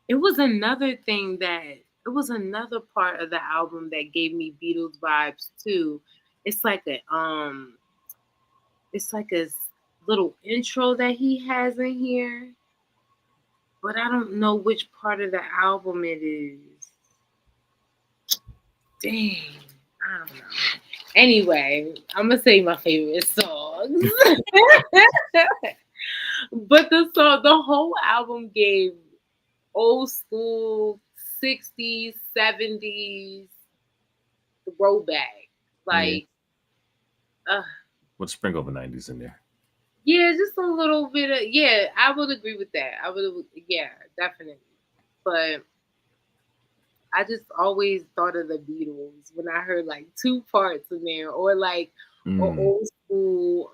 S1: It was another thing that it was another part of the album that gave me Beatles vibes too. It's like a little intro that he has in here, but I don't know which part of the album it is. Dang, I don't know. Anyway, I'm gonna say my favorite songs. But the whole album gave old school 60s, 70s throwback.
S2: Yeah.
S1: Like, uh,
S2: With sprinkle of the 90s in there.
S1: yeah, just a little bit of, yeah, I would agree with that. Yeah, definitely. But I just always thought of the Beatles when I heard like two parts in there, or like a
S2: Mm.
S1: old school,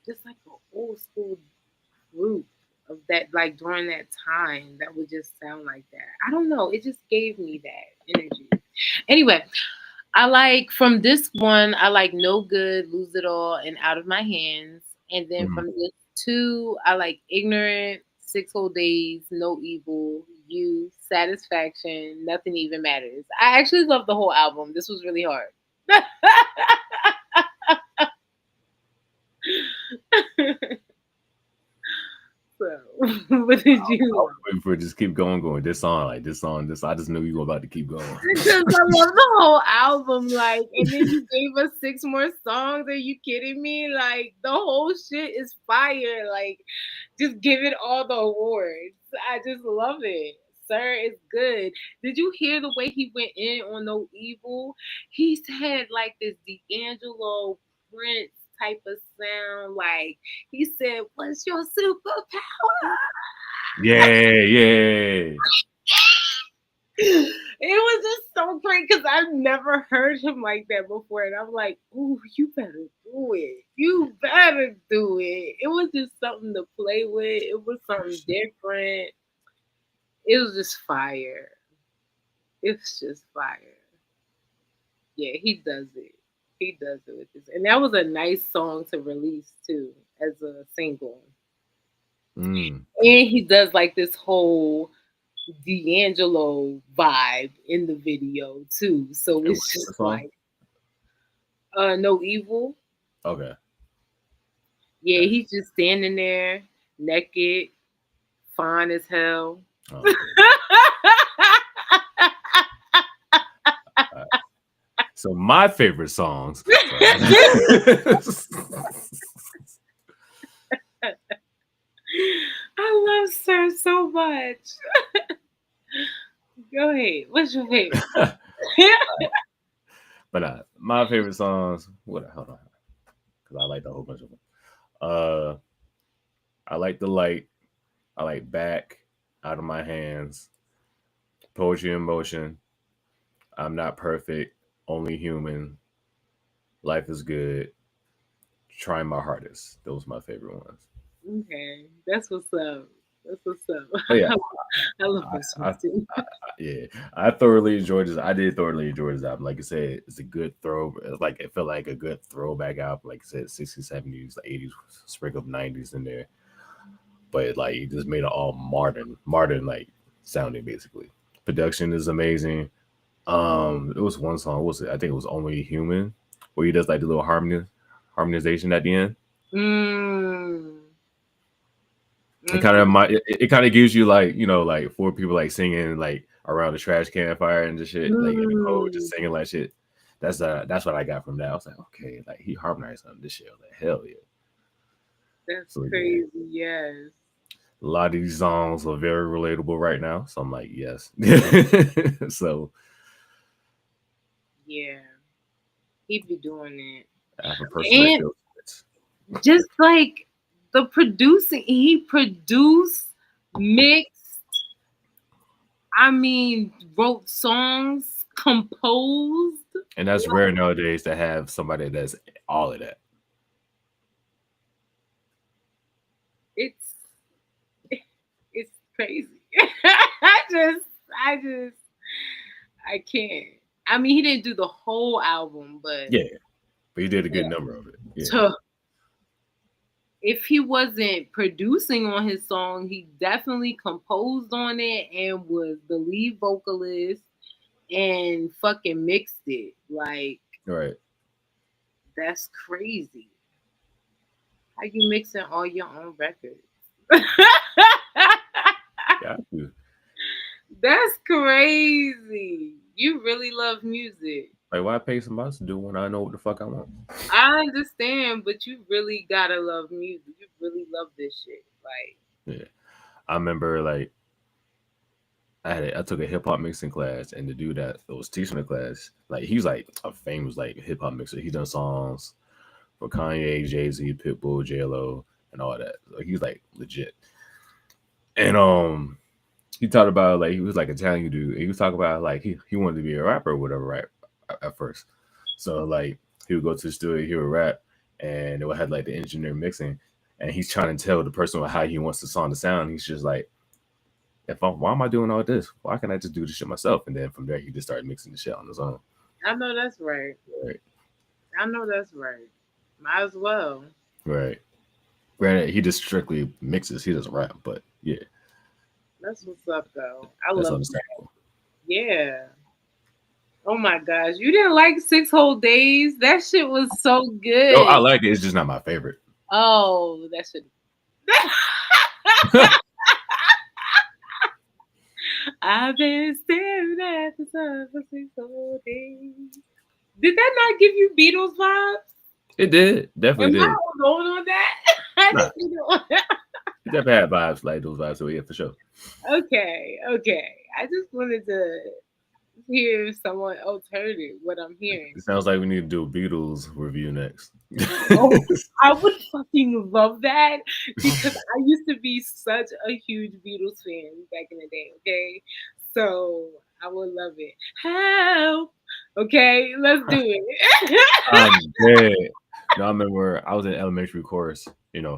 S1: just like an old school group of that, like during that time, that would just sound like that. I don't know. It just gave me that energy. Anyway, I like from this one, I like No Good, Lose It All, and Out of My Hands. And then
S2: Mhm.
S1: from this two, I like Ignorant, 6 Whole Days, No Evil, You, Satisfaction, Nothing Even Matters. I actually love the whole album. This was really hard. So, what did
S2: I
S1: you
S2: was waiting for it to just keep going. This song, like this song, this. I just knew you were about to keep going.
S1: because I love the whole album, like, and then you gave us 6 more songs. Are you kidding me? Like, the whole shit is fire. Like, just give it all the awards. I just love it. Sir is good. Did you hear the way he went in on No Evil? He's had like this D'Angelo Prince type of sound. Like he said, "What's your superpower?"
S2: Yeah, yeah.
S1: It was just so great because I've never heard him like that before, and I'm like, "Ooh, you better do it! You better do it!" It was just something to play with. It was something different. It was just fire. It's just fire. Yeah, he does it. He does it with this, and that was a nice song to release too as a single.
S2: Mm.
S1: And he does like this whole D'Angelo vibe in the video too. So
S2: And
S1: it's
S2: what's the
S1: just
S2: song?
S1: like No Evil.
S2: Okay.
S1: Yeah,
S2: Gotcha.
S1: he's just standing there, naked, fine as hell.
S2: Oh, okay. All right. So my favorite songs.
S1: I love Sir so much. Go ahead. What's your favorite?
S2: But my favorite songs. What? Hold on, because I like a whole bunch of them. Uh, I like The Light. I like Back, Out of My Hands, Poetry in Motion. I'm Not Perfect, Only Human. Life is Good. Trying My Hardest. Those are my favorite ones.
S1: Okay, that's what's up. That's what's up.
S2: But yeah,
S1: I love
S2: I,
S1: this
S2: I,
S1: one too.
S2: yeah, I thoroughly enjoyed this. I did thoroughly enjoy this album. Like I said, it's a good throw. It's like it felt like a good throwback album. Like I said, 60s, 70s, 80s, sprinkle of 90s in there. But like it just made it all modern like sounding basically. Production is amazing. It was one song. What was it? I think it was Only Human, where he does like the little harmonization at the end.
S1: Mm.
S2: It kind
S1: Mhm.
S2: of it kind of gives you like like four people like singing like around the trash can fire and just shit like in the cold
S1: Mm.
S2: just singing like shit. That's what I got from that. I was like, okay, like he harmonized on this shit. I was like, hell yeah.
S1: That's
S2: So yeah,
S1: crazy. Yes.
S2: a lot of these songs are very relatable right now. So I'm like, yes. So
S1: Yeah. He be doing it.
S2: I have a person that
S1: And
S2: feels it.
S1: just like the producing, he produced, mixed, I mean, wrote songs, composed.
S2: And that's rare nowadays to have somebody that's all of that.
S1: It's it's crazy. I just I just I can't. I mean, he didn't do the whole album, but
S2: Yeah, but he did a good
S1: yeah.
S2: number of it. Yeah,
S1: To, if he wasn't producing on his song, he definitely composed on it and was the lead vocalist and fucking mixed it. Like
S2: all right.
S1: that's crazy. How you mixing all your own records?
S2: Got to.
S1: That's crazy. You really love music.
S2: Like, why pay somebody else to do when I know what the fuck I want?
S1: I understand, but you really gotta love music. You really love this shit. Like,
S2: Yeah, I remember like I took a hip hop mixing class, and the dude that was teaching the class, like he was like a famous like hip hop mixer. He done songs for Kanye, Jay Z, Pitbull, J Lo, and all that. Like he was like legit. And he talked about like he was like Italian dude. He was talking about like he wanted to be a rapper or whatever, right? At first, so like he would go to the studio, he would rap, and it would have like the engineer mixing, and he's trying to tell the person how he wants the song to sound. He's just like, why am I doing all this? Why can't I just do this shit myself? And then from there, he just started mixing the shit on his own.
S1: I know that's right.
S2: Right.
S1: I know that's right. Might as well.
S2: Right. Granted, he just strictly mixes. He doesn't rap, but yeah,
S1: That's what's up, though. I
S2: that's
S1: love that.
S2: understandable.
S1: Yeah. Oh my gosh, you didn't like 6 whole days? That shit was so
S2: No, I
S1: good.
S2: like it. It's just not my favorite.
S1: Oh, that should. I've been staring at the sun for 6 whole days. Did that not give you Beatles vibes?
S2: It did.
S1: Am
S2: Definitely
S1: I
S2: did.
S1: alone on that? I
S2: Nah,
S1: just don't.
S2: it definitely had vibes like those vibes. So yeah, for sure.
S1: Okay, okay. I just wanted to hear someone else heard it. What I'm hearing.
S2: It sounds like we need to do a Beatles review next.
S1: Oh, I would fucking love that because I used to be such a huge Beatles fan back in the day. Okay, so I would love it. Help. Okay, let's do it.
S2: I'm dead. No, I remember I was in elementary chorus,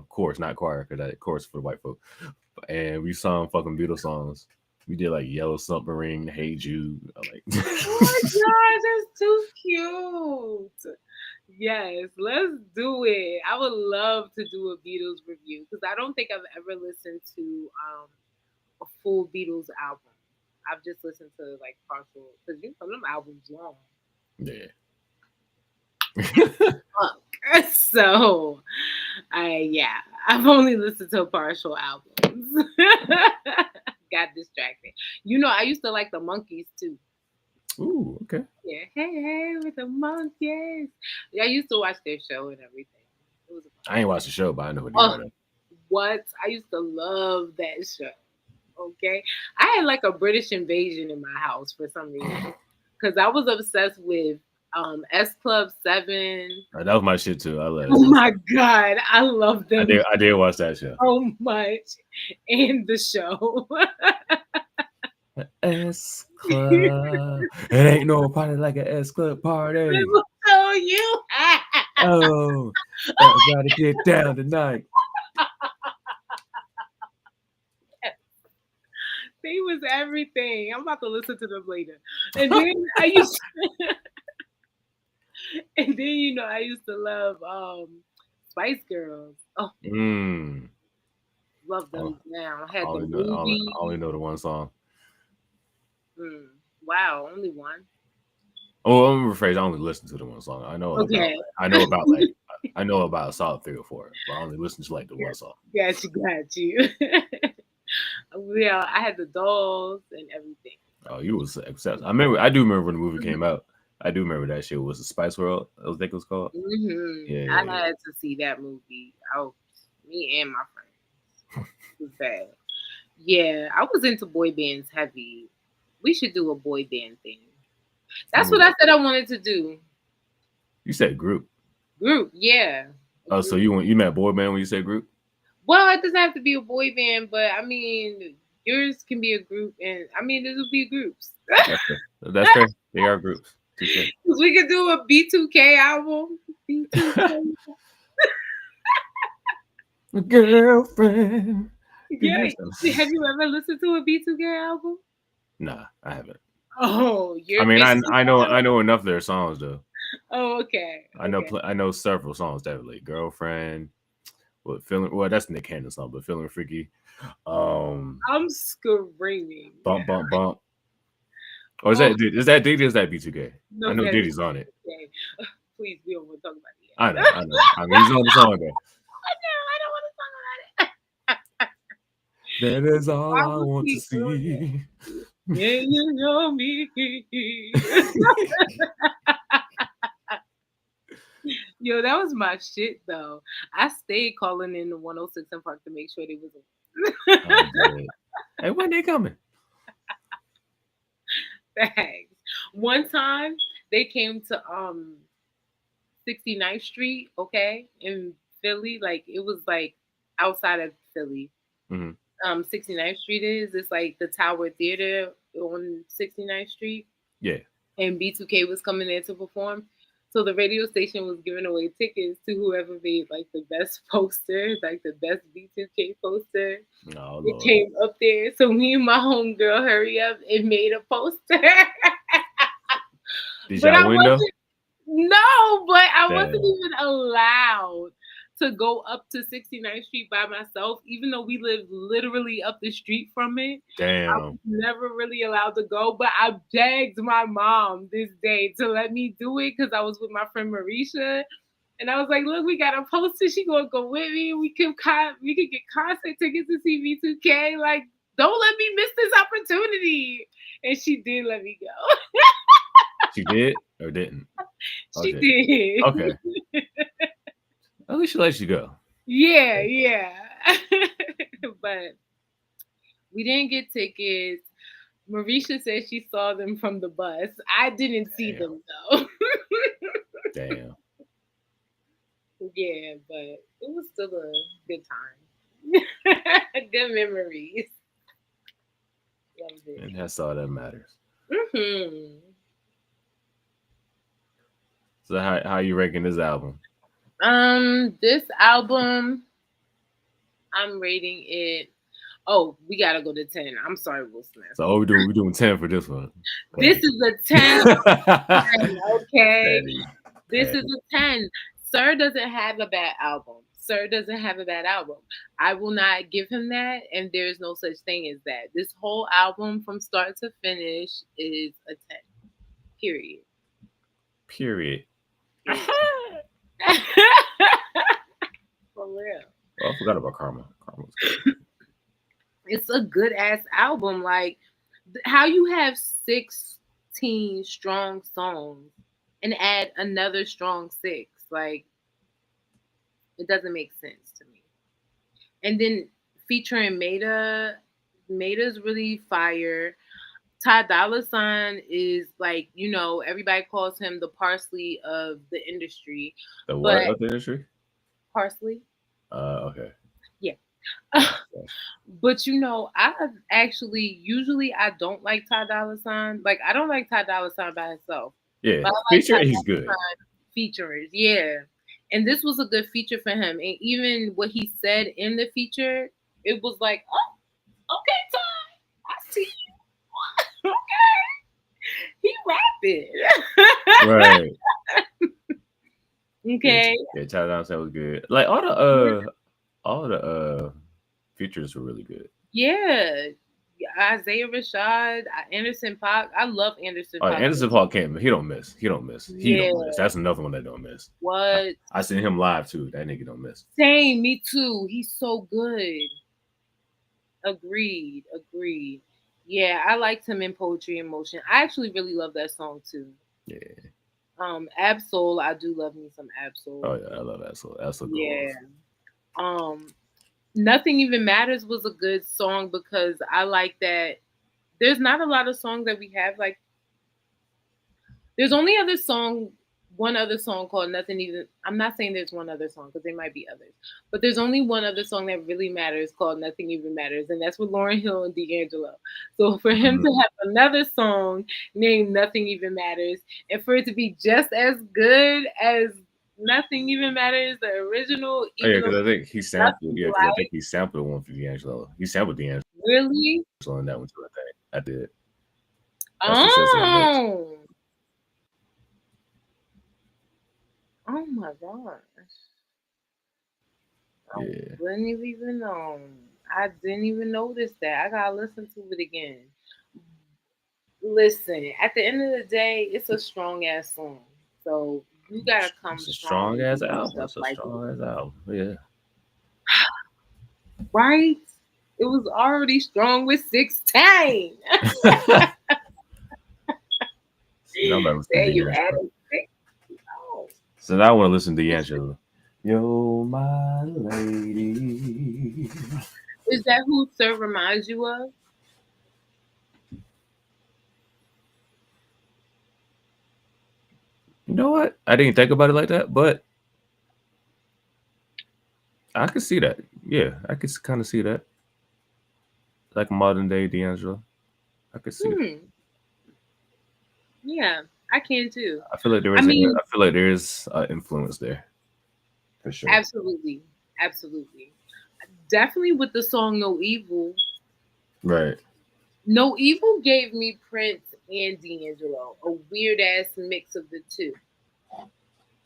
S2: chorus, not choir, because that chorus for the white folk. And we sung fucking Beatles songs. We did like Yellow Submarine, Hey Jude. Like,
S1: Oh my gosh, that's too cute. Yes, let's do it. I would love to do a Beatles review because I don't think I've ever listened to a full Beatles album. I've just listened to like partial because you know them albums long.
S2: yeah.
S1: Fuck. So, yeah, I've only listened to partial albums. Got distracted. You know, I used to like the Monkeys too.
S2: Ooh, okay.
S1: Yeah, hey, hey, with the Monkeys. Yeah, I used to watch their show and everything. It was a
S2: I ain't watched the show, but I know who they
S1: oh,
S2: are. Though.
S1: what? I used to love that show. Okay, I had like a British invasion in my house for some reason because I was obsessed with S Club 7.
S2: That was my shit too. I love
S1: Oh
S2: that.
S1: my god, I love
S2: I
S1: them
S2: did. I did watch that show.
S1: so much in the show.
S2: S Club. It ain't no party like an S Club
S1: Let
S2: party.
S1: me tell you.
S2: Oh, everybody get down tonight.
S1: They was everything. I'm about to listen to them later. And then I used and then I used to love Spice Girls. Oh,
S2: Mm.
S1: love
S2: Oh,
S1: them now. I
S2: I
S1: had the
S2: only know. I only
S1: movie.
S2: know the one song.
S1: Mm, wow, only one.
S2: Oh, I'm gonna rephrase. I only listen to the one song. I know about.
S1: Okay.
S2: I know about like. I know about a solid 3 or 4, but I only listen to like the one song.
S1: Got you. Yeah, I had the dolls and everything. So.
S2: Oh, you was obsessed. I remember. I do remember when the movie came out. I do remember that shit was the Spice World. I think it was called. Yeah,
S1: I
S2: yeah,
S1: had to see that movie. Oh, me and my friends. It was bad. Yeah, I was into boy bands heavy. We should do a boy band thing. That's what
S2: yeah.
S1: I said I wanted to do.
S2: You said group.
S1: Group, yeah. A
S2: Oh, so
S1: group.
S2: you meant boy band when you said group?
S1: Well, it doesn't have to be a boy band, but I mean, yours can be a group, and I mean, this will be groups.
S2: That's fair. That's fair. They are groups. Touche.
S1: We could do a B2K album. B2K.
S2: Girlfriend.
S1: Yeah. Have you ever listened to a B2K album?
S2: Nah, I haven't.
S1: Oh,
S2: I
S1: you're
S2: mean,
S1: missing
S2: I
S1: out.
S2: know enough of their songs though.
S1: Oh, okay. Okay.
S2: I know several songs definitely. Girlfriend. What feeling? Well, that's Nick Cannon song, but feeling freaky.
S1: I'm screaming.
S2: Bump bump bump. Or
S1: Oh,
S2: is that Diddy? Or is that B2K? I
S1: no,
S2: know
S1: that is
S2: Diddy's on it.
S1: okay. Please, we don't want to talk about it
S2: I
S1: yet.
S2: know, I know. I mean, he's on the song though.
S1: I don't want to talk about it.
S2: That is all
S1: I
S2: I
S1: will
S2: want to
S1: keep doing it.
S2: see.
S1: Yeah, you know me. Yo, that was my shit though. I stayed calling in the 106 in Park to make sure they was
S2: I'm dead. Hey, when they coming?
S1: bags. One time they came to 69th Street, okay, in Philly. Like it was like outside of Philly.
S2: Mm-hmm.
S1: 69th Street is. It's like the Tower Theater on 69th Street.
S2: Yeah.
S1: And B2K was coming there to perform. So the radio station was giving away tickets to whoever made like the best poster, like the best B2K poster.
S2: Oh
S1: It
S2: Lord.
S1: came up there. So me and my homegirl hurry up and made a poster.
S2: Did
S1: But
S2: y'all
S1: I
S2: win though?
S1: wasn't. No, but I wasn't
S2: Damn.
S1: even allowed to go up to 69th Street by myself, even though we lived literally up the street from it. I was
S2: Damn.
S1: never really allowed to go, but I begged my mom this day to let me do it because I was with my friend Marisha. And I was like, look, we got a poster. She gonna go with me. We could get concert tickets to see V2K. Like, don't let me miss this opportunity. And she did let me go.
S2: She did or didn't?
S1: She
S2: Okay.
S1: did.
S2: Okay. At least she lets you go.
S1: Yeah, yeah. But we didn't get tickets. Marisha said she saw them from the bus. I didn't see them though.
S2: Damn.
S1: Yeah, but it was still a good time. Good memories. Loved it.
S2: And that's all that matters.
S1: Mm-hmm.
S2: So how you ranking this album?
S1: This album, I'm rating it. Oh, we gotta go to 10. I'm sorry, Will Smith.
S2: So what we doing? We're doing 10 for this one.
S1: This is a 10. 10, okay.
S2: Petty.
S1: This is a 10. Sir doesn't have a bad album. Sir doesn't have a bad album. I will not give him that, and there's no such thing as that. This whole album from start to finish is a 10. Period.
S2: Period.
S1: For real.
S2: Oh, I forgot about Karma. Karma's good.
S1: It's a good ass album. Like, how you have 16 strong songs and add another strong 6. Like, it doesn't make sense to me. And then featuring Maida, Maida's really fire. Ty Dolla $ign is like, everybody calls him the parsley of the industry.
S2: The what of the industry?
S1: Parsley.
S2: Okay.
S1: Yeah. But I actually usually I don't like Ty Dolla $ign. Like, I don't like Ty Dolla $ign by himself.
S2: Yeah,
S1: like
S2: feature he's good.
S1: Features, yeah. And this was a good feature for him. And even what he said in the feature, it was like, oh, okay, Ty, I see you. Okay. He rapping.
S2: Right.
S1: Okay.
S2: Yeah, Ty Dolla $ign was good. Like all the features were really good.
S1: Yeah. Isaiah Rashad, Anderson .Paak. I love Anderson .Paak.
S2: Anderson .Paak can't. He don't miss. He don't miss. That's another one that don't miss.
S1: What?
S2: I seen him live too. That nigga don't miss.
S1: Same. Me too. He's so good. Agreed. Yeah, I liked him in Poetry in Motion. I actually really love that song too.
S2: Yeah.
S1: Absol. I do love me some Absol.
S2: Oh yeah, I love Absol. Absol.
S1: Yeah. Nothing Even Matters was a good song because I like that there's not a lot of songs that we have. Like, there's only one other song called Nothing Even. I'm not saying there's one other song because there might be others, but there's only one other song that really matters called Nothing Even Matters, and that's with Lauryn Hill and D'Angelo. So for him to have another song named Nothing Even Matters, and for it to be just as good as Nothing Even Matters, the original.
S2: Oh, yeah, because I think he sampled. Yeah, I think he sampled one for D'Angelo. He sampled D'Angelo.
S1: Really?
S2: On that one too, I think. I did.
S1: Oh my gosh.
S2: Yeah.
S1: I didn't even know. I didn't even notice that. I gotta listen to it again. Listen, at the end of the day, it's a strong ass song. So you gotta come
S2: It's a strong ass album. It's a
S1: like
S2: strong ass album. Yeah.
S1: Right? It was already strong with 16. You added 6. Oh.
S2: So now I want to listen to D'Angelo. Yo, my lady.
S1: Is that who Sir reminds you of?
S2: You know what? I didn't think about it like that, but I could see that. Yeah, I could kind of see that. Like modern day D'Angelo. I could see that.
S1: Yeah, I can too.
S2: I feel like there is influence there. For sure.
S1: Absolutely. Definitely with the song No Evil.
S2: Right.
S1: No Evil gave me Prince and D'Angelo, a weird ass mix of the two.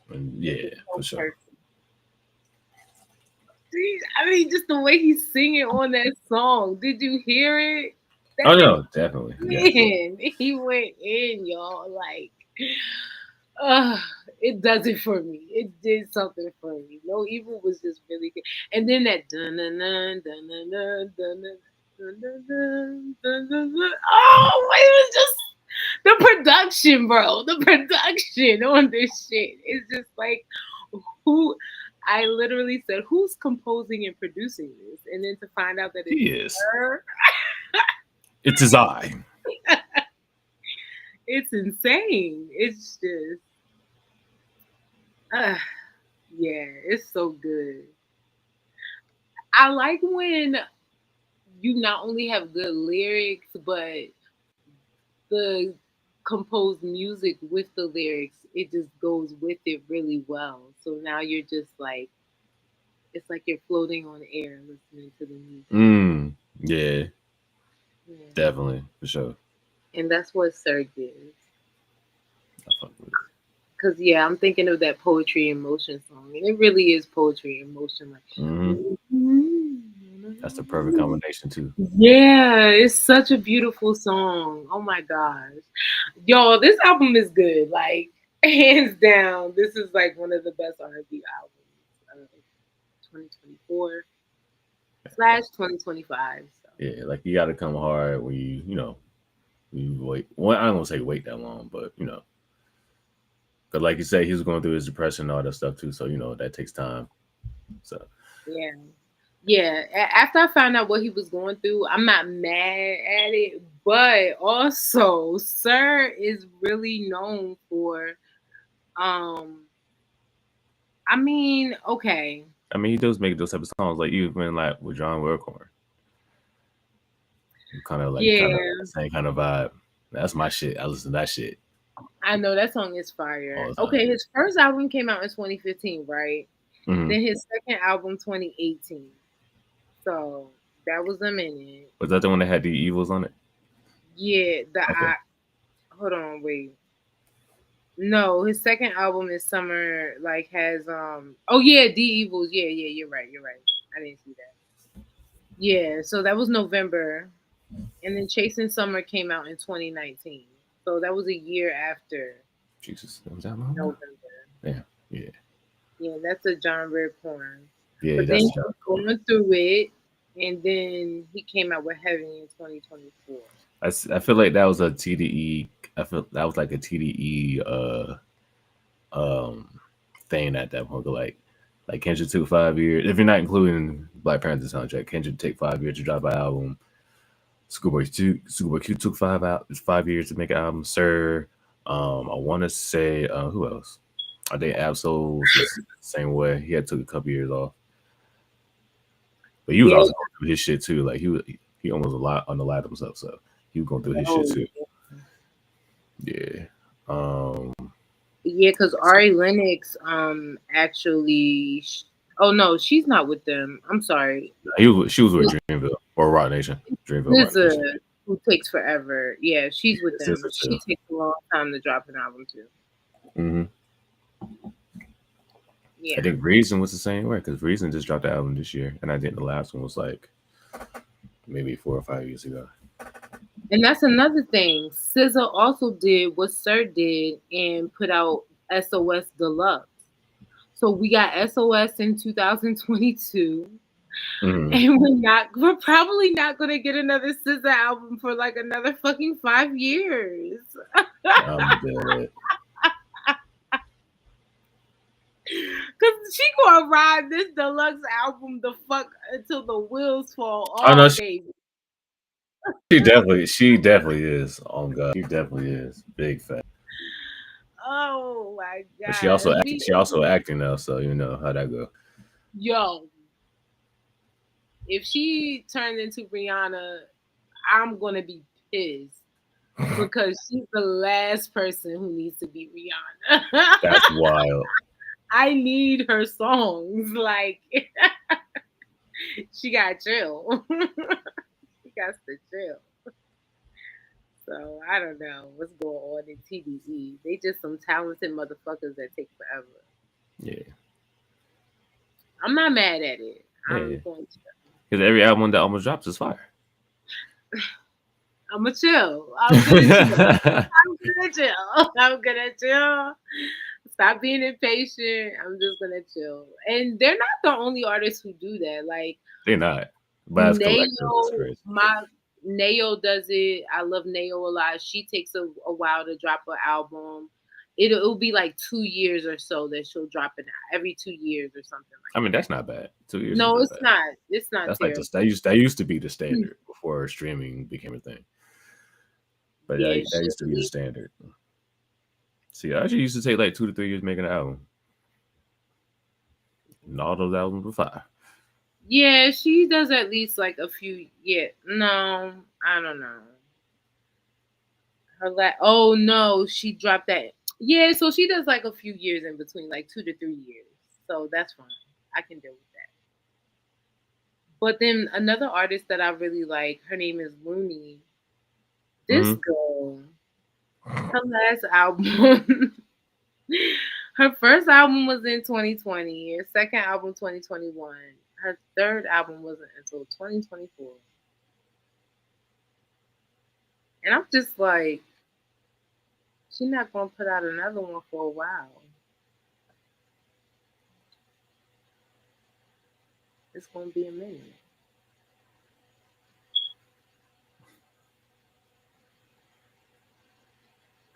S2: And
S1: It
S2: yeah,
S1: was
S2: for
S1: so
S2: sure.
S1: perfect. I mean, just the way he's singing on that song. Did you hear it?
S2: Oh
S1: That nigga,
S2: no, definitely. Yes.
S1: man, he went in, y'all. Like, uh, it does it for me. It did something for me. No Evil was just really good. And then that dun dun dun dun dun dun dun dun dun dun dun dun dun dun. Oh, it was just the production, bro. The production on this shit is just like who. I literally said, "Who's composing and producing this?" And then to find out that it's
S2: He is.
S1: her,
S2: It's his eye.
S1: it's insane. It's just, uh, yeah, it's so good. I like when you not only have good lyrics, but the composed music with the lyrics, it just goes with it really well. So now you're just like, it's like you're floating on air listening to the music.
S2: Yeah,
S1: Yeah.
S2: definitely for sure.
S1: And that's what Sir did.
S2: I fuck with it.
S1: Cause yeah, I'm thinking of that poetry in motion song, and it really is poetry in motion.
S2: Hmm.
S1: Like,
S2: That's the perfect combination too.
S1: yeah, it's such a beautiful song. Oh my gosh, y'all, this album is good. Like hands down, this is like one of the best R&B albums of 2024 slash 2025. So
S2: Yeah, like you got to come hard when you wait. Well, I don't want to say wait that long, but because like you say, he was going through his depression and all that stuff too. So that takes time. So
S1: yeah. Yeah, after I found out what he was going through, I'm not mad at it, but also Sir is really known for um I mean, okay.
S2: I mean, he does make those type of songs, like even like with John Wilcorn, kind of
S1: Yeah,
S2: the same kind of vibe. That's my shit. I listen to that shit
S1: I know that song is fire.
S2: all the time.
S1: Okay, his first album came out in 2015, right?
S2: Hmm.
S1: Then his second album 2018. So that was a minute.
S2: Was that the one that had the evils on it?
S1: Yeah, the
S2: Okay.
S1: I hold on, wait. No, his second album is summer. Like has Oh yeah, D Evils. Yeah, yeah, you're right. You're right. I didn't see that. Yeah, so that was November, and then Chasing Summer came out in 2019. So that was a year after
S2: Jesus, was that long now?
S1: November.
S2: Yeah, yeah,
S1: Yeah, that's a John Red Corn.
S2: yeah.
S1: But then
S2: That's
S1: he
S2: John.
S1: was going through it, and then he came out with Heavy in 2024.
S2: I feel like that was a TDE. I feel that was like a TDE um thing at that point. Like Kendrick took 5 years. If you're not including Black Panther soundtrack, Kendrick take 5 years to drop an album. Schoolboy Q took 5 years to make an album. Sir, I want to say who else? I think Absol was the same way. He had took a couple years off, but he was
S1: Yeah.
S2: also going through his shit too. Like he almost a lot on the lot himself, so he was going through his shit
S1: Oh,
S2: too. Yeah. Um.
S1: yeah, because Ari Lennox actually. Oh no, she's not with them. I'm sorry.
S2: She was with Dreamville or Rock Nation. Dreamville Rock
S1: SZA,
S2: Nation.
S1: who takes forever. Yeah, she's with
S2: Yeah,
S1: them,
S2: Sister
S1: but she
S2: too.
S1: takes a long time to drop an album too.
S2: Hmm. I
S1: Yeah,
S2: think Reason was the same way because Reason just dropped the album this year, and I think the last one was like maybe 4 or 5 years ago.
S1: and that's another thing. SZA also did what Sir did and put out SOS Deluxe. So we got SOS in 2022,
S2: Hmm.
S1: and we're probably not gonna get another SZA album for like another fucking 5 years.
S2: I'm dead.
S1: Cause she gonna ride this deluxe album the fuck until the wheels fall
S2: Oh no,
S1: off, baby.
S2: she definitely is. Oh God, she definitely is big fat.
S1: Oh my
S2: But she
S1: god.
S2: also she also acting now, so you know how that go.
S1: Yo, if she turns into Rihanna, I'm gonna be pissed because she's the last person who needs to be Rihanna.
S2: That's wild.
S1: I need her songs. Like she got chill. She got to chill. So I don't know what's going on in TDE. They just some talented motherfuckers that take forever.
S2: Yeah,
S1: I'm not mad at it.
S2: yeah.
S1: I'm going to.
S2: Because every album that almost drops is fire.
S1: I'm gonna chill. I'm gonna chill. I'm gonna chill. I'm gonna chill. Stop being impatient. I'm just gonna chill. And they're not the only artists who do that. Like
S2: They're not, but as collective, it's
S1: Nayo,
S2: crazy.
S1: my Nayo does it. I love Nayo a lot. She takes a while to drop an album. It'll be like 2 years or so that she'll drop it every 2 years or something
S2: I
S1: like
S2: mean,
S1: that.
S2: that's not bad. 2 years is
S1: No,
S2: not
S1: it's
S2: bad.
S1: not. It's not
S2: That's like
S1: terrible.
S2: that used to be the standard before streaming became a thing. But
S1: Yeah,
S2: that used to be the standard. See, I actually used to take like 2 to 3 years making an album, and all those albums were fire.
S1: yeah, she does at least like a few. Yeah, no, I don't know. Oh no, she dropped that. Yeah, so she does like a few years in between, like 2 to 3 years. So that's fine. I can deal with that. But then another artist that I really like, her name is Looney. This
S2: Hmm.
S1: girl, her last album, her first album was in 2020. Her second album 2021. Her third album wasn't until 2024. And I'm just like, she's not gonna put out another one for a while. It's gonna be a minute.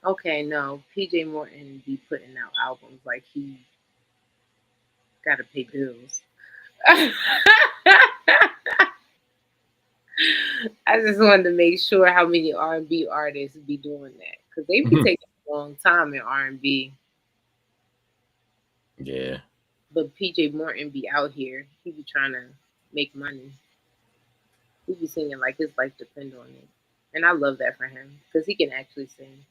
S1: Okay, no, PJ Morton be putting out albums like he gotta pay bills. I just wanted to make sure how many R&B artists be doing that because they be taking a long time in R&B.
S2: Yeah,
S1: But PJ Morton be out here. He be trying to make money. He be singing like his life depend on it, and I love that for him because he can actually sing.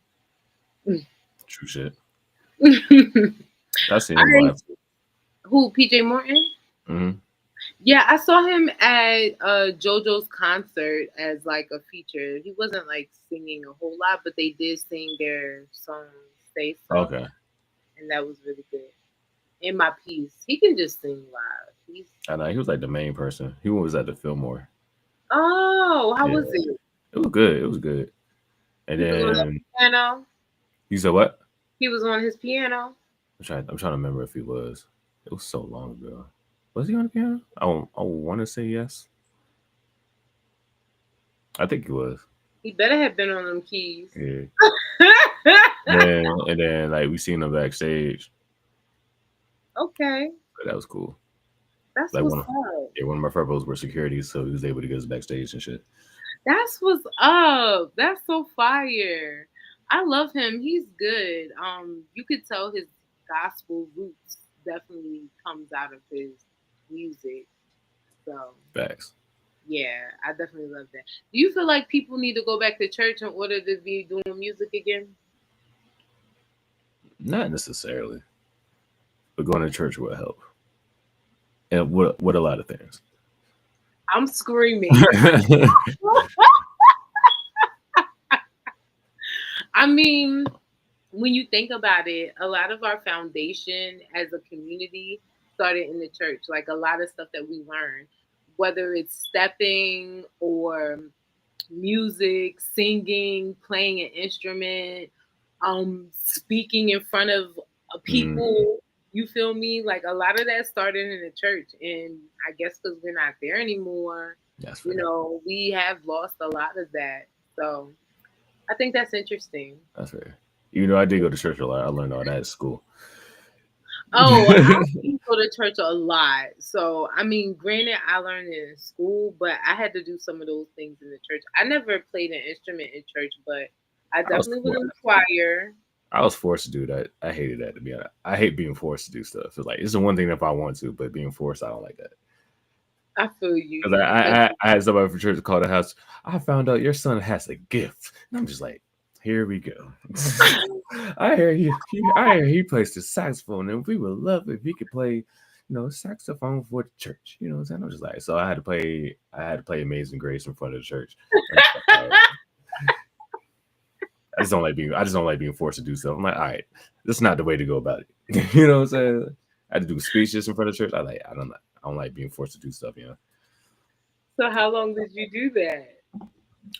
S2: true shit.
S1: I
S2: I seen him live.
S1: who PJ Morton?
S2: Hmm.
S1: Yeah, I saw him at JoJo's concert as like a feature. He wasn't like singing a whole lot, but they did sing their song "Say So,"
S2: Okay,
S1: and that was really good. In my piece, he can just sing live. He's
S2: I know he was like the main person. He was at the Fillmore.
S1: how
S2: Yeah,
S1: was it?
S2: it was good. It was good. And
S1: He was on that
S2: then
S1: piano.
S2: you said what?
S1: He was on his piano.
S2: I'm trying to remember if he was. It was so long ago. Was he on the piano? I want to say yes. I think he was.
S1: He better have been on them keys.
S2: Yeah. And then like we seen him backstage.
S1: Okay,
S2: But that was cool.
S1: that's
S2: Like
S1: what's up.
S2: one of my fur bros were security, so he was able to get us backstage and shit.
S1: That's what's up. That's so fire. I love him. He's good. You could tell his gospel roots definitely comes out of his music. So
S2: Facts.
S1: yeah, I definitely love that. Do you feel like people need to go back to church in order to be doing music again?
S2: Not necessarily, but going to church will help, and what a lot of things.
S1: I'm screaming. I mean, when you think about it, a lot of our foundation as a community started in the church. Like a lot of stuff that we learned, whether it's stepping or music, singing, playing an instrument, speaking in front of
S2: Mm,
S1: people. You feel me? Like a lot of that started in the church, and I guess because we're not there anymore,
S2: that's fair.
S1: we have lost a lot of that. So I think that's interesting.
S2: That's fair. You know, I did go to church a lot. I learned all that at school.
S1: Oh, I do go to church a lot. So, I mean, granted, I learned it in school, but I had to do some of those things in the church. I never played an instrument in church, but I
S2: I was
S1: definitely was
S2: for-
S1: in choir.
S2: I was forced to do that. I hated that, to be honest. I hate being forced to do stuff. It's like it's the one thing if I want to, but being forced, I don't like that.
S1: I feel you.
S2: Because
S1: Yeah.
S2: I had somebody from church call the house. I found out your son has a gift, and I'm just like, here we go. I hear he plays the saxophone, and we would love if he could play, saxophone for the church. You know what I'm saying? I'm just like, so I had to play Amazing Grace in front of the church. I'm just like, all right. I just don't like being forced to do stuff. I'm like, all right, this is not the way to go about it. You know what I'm saying? I had to do speeches in front of church. I don't like being forced to do stuff. You know.
S1: So how long did you do that?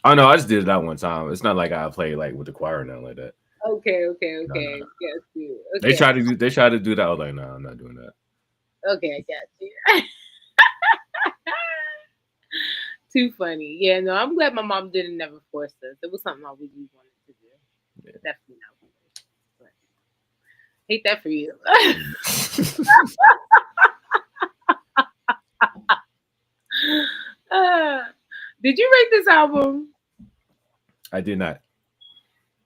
S2: Oh no, I just did it that one time. It's not like I play like with the choir or nothing like that.
S1: Okay.
S2: No, no, no.
S1: Yes, you.
S2: They
S1: Okay.
S2: try to do that. I was like, no, I'm not doing that.
S1: Okay, I got you. Too funny. Yeah, no, I'm glad my mom didn't never force us. It was something I really wanted to do.
S2: Yeah.
S1: Definitely not forced. But hate that for you. uh, did you rate this album?
S2: I did not.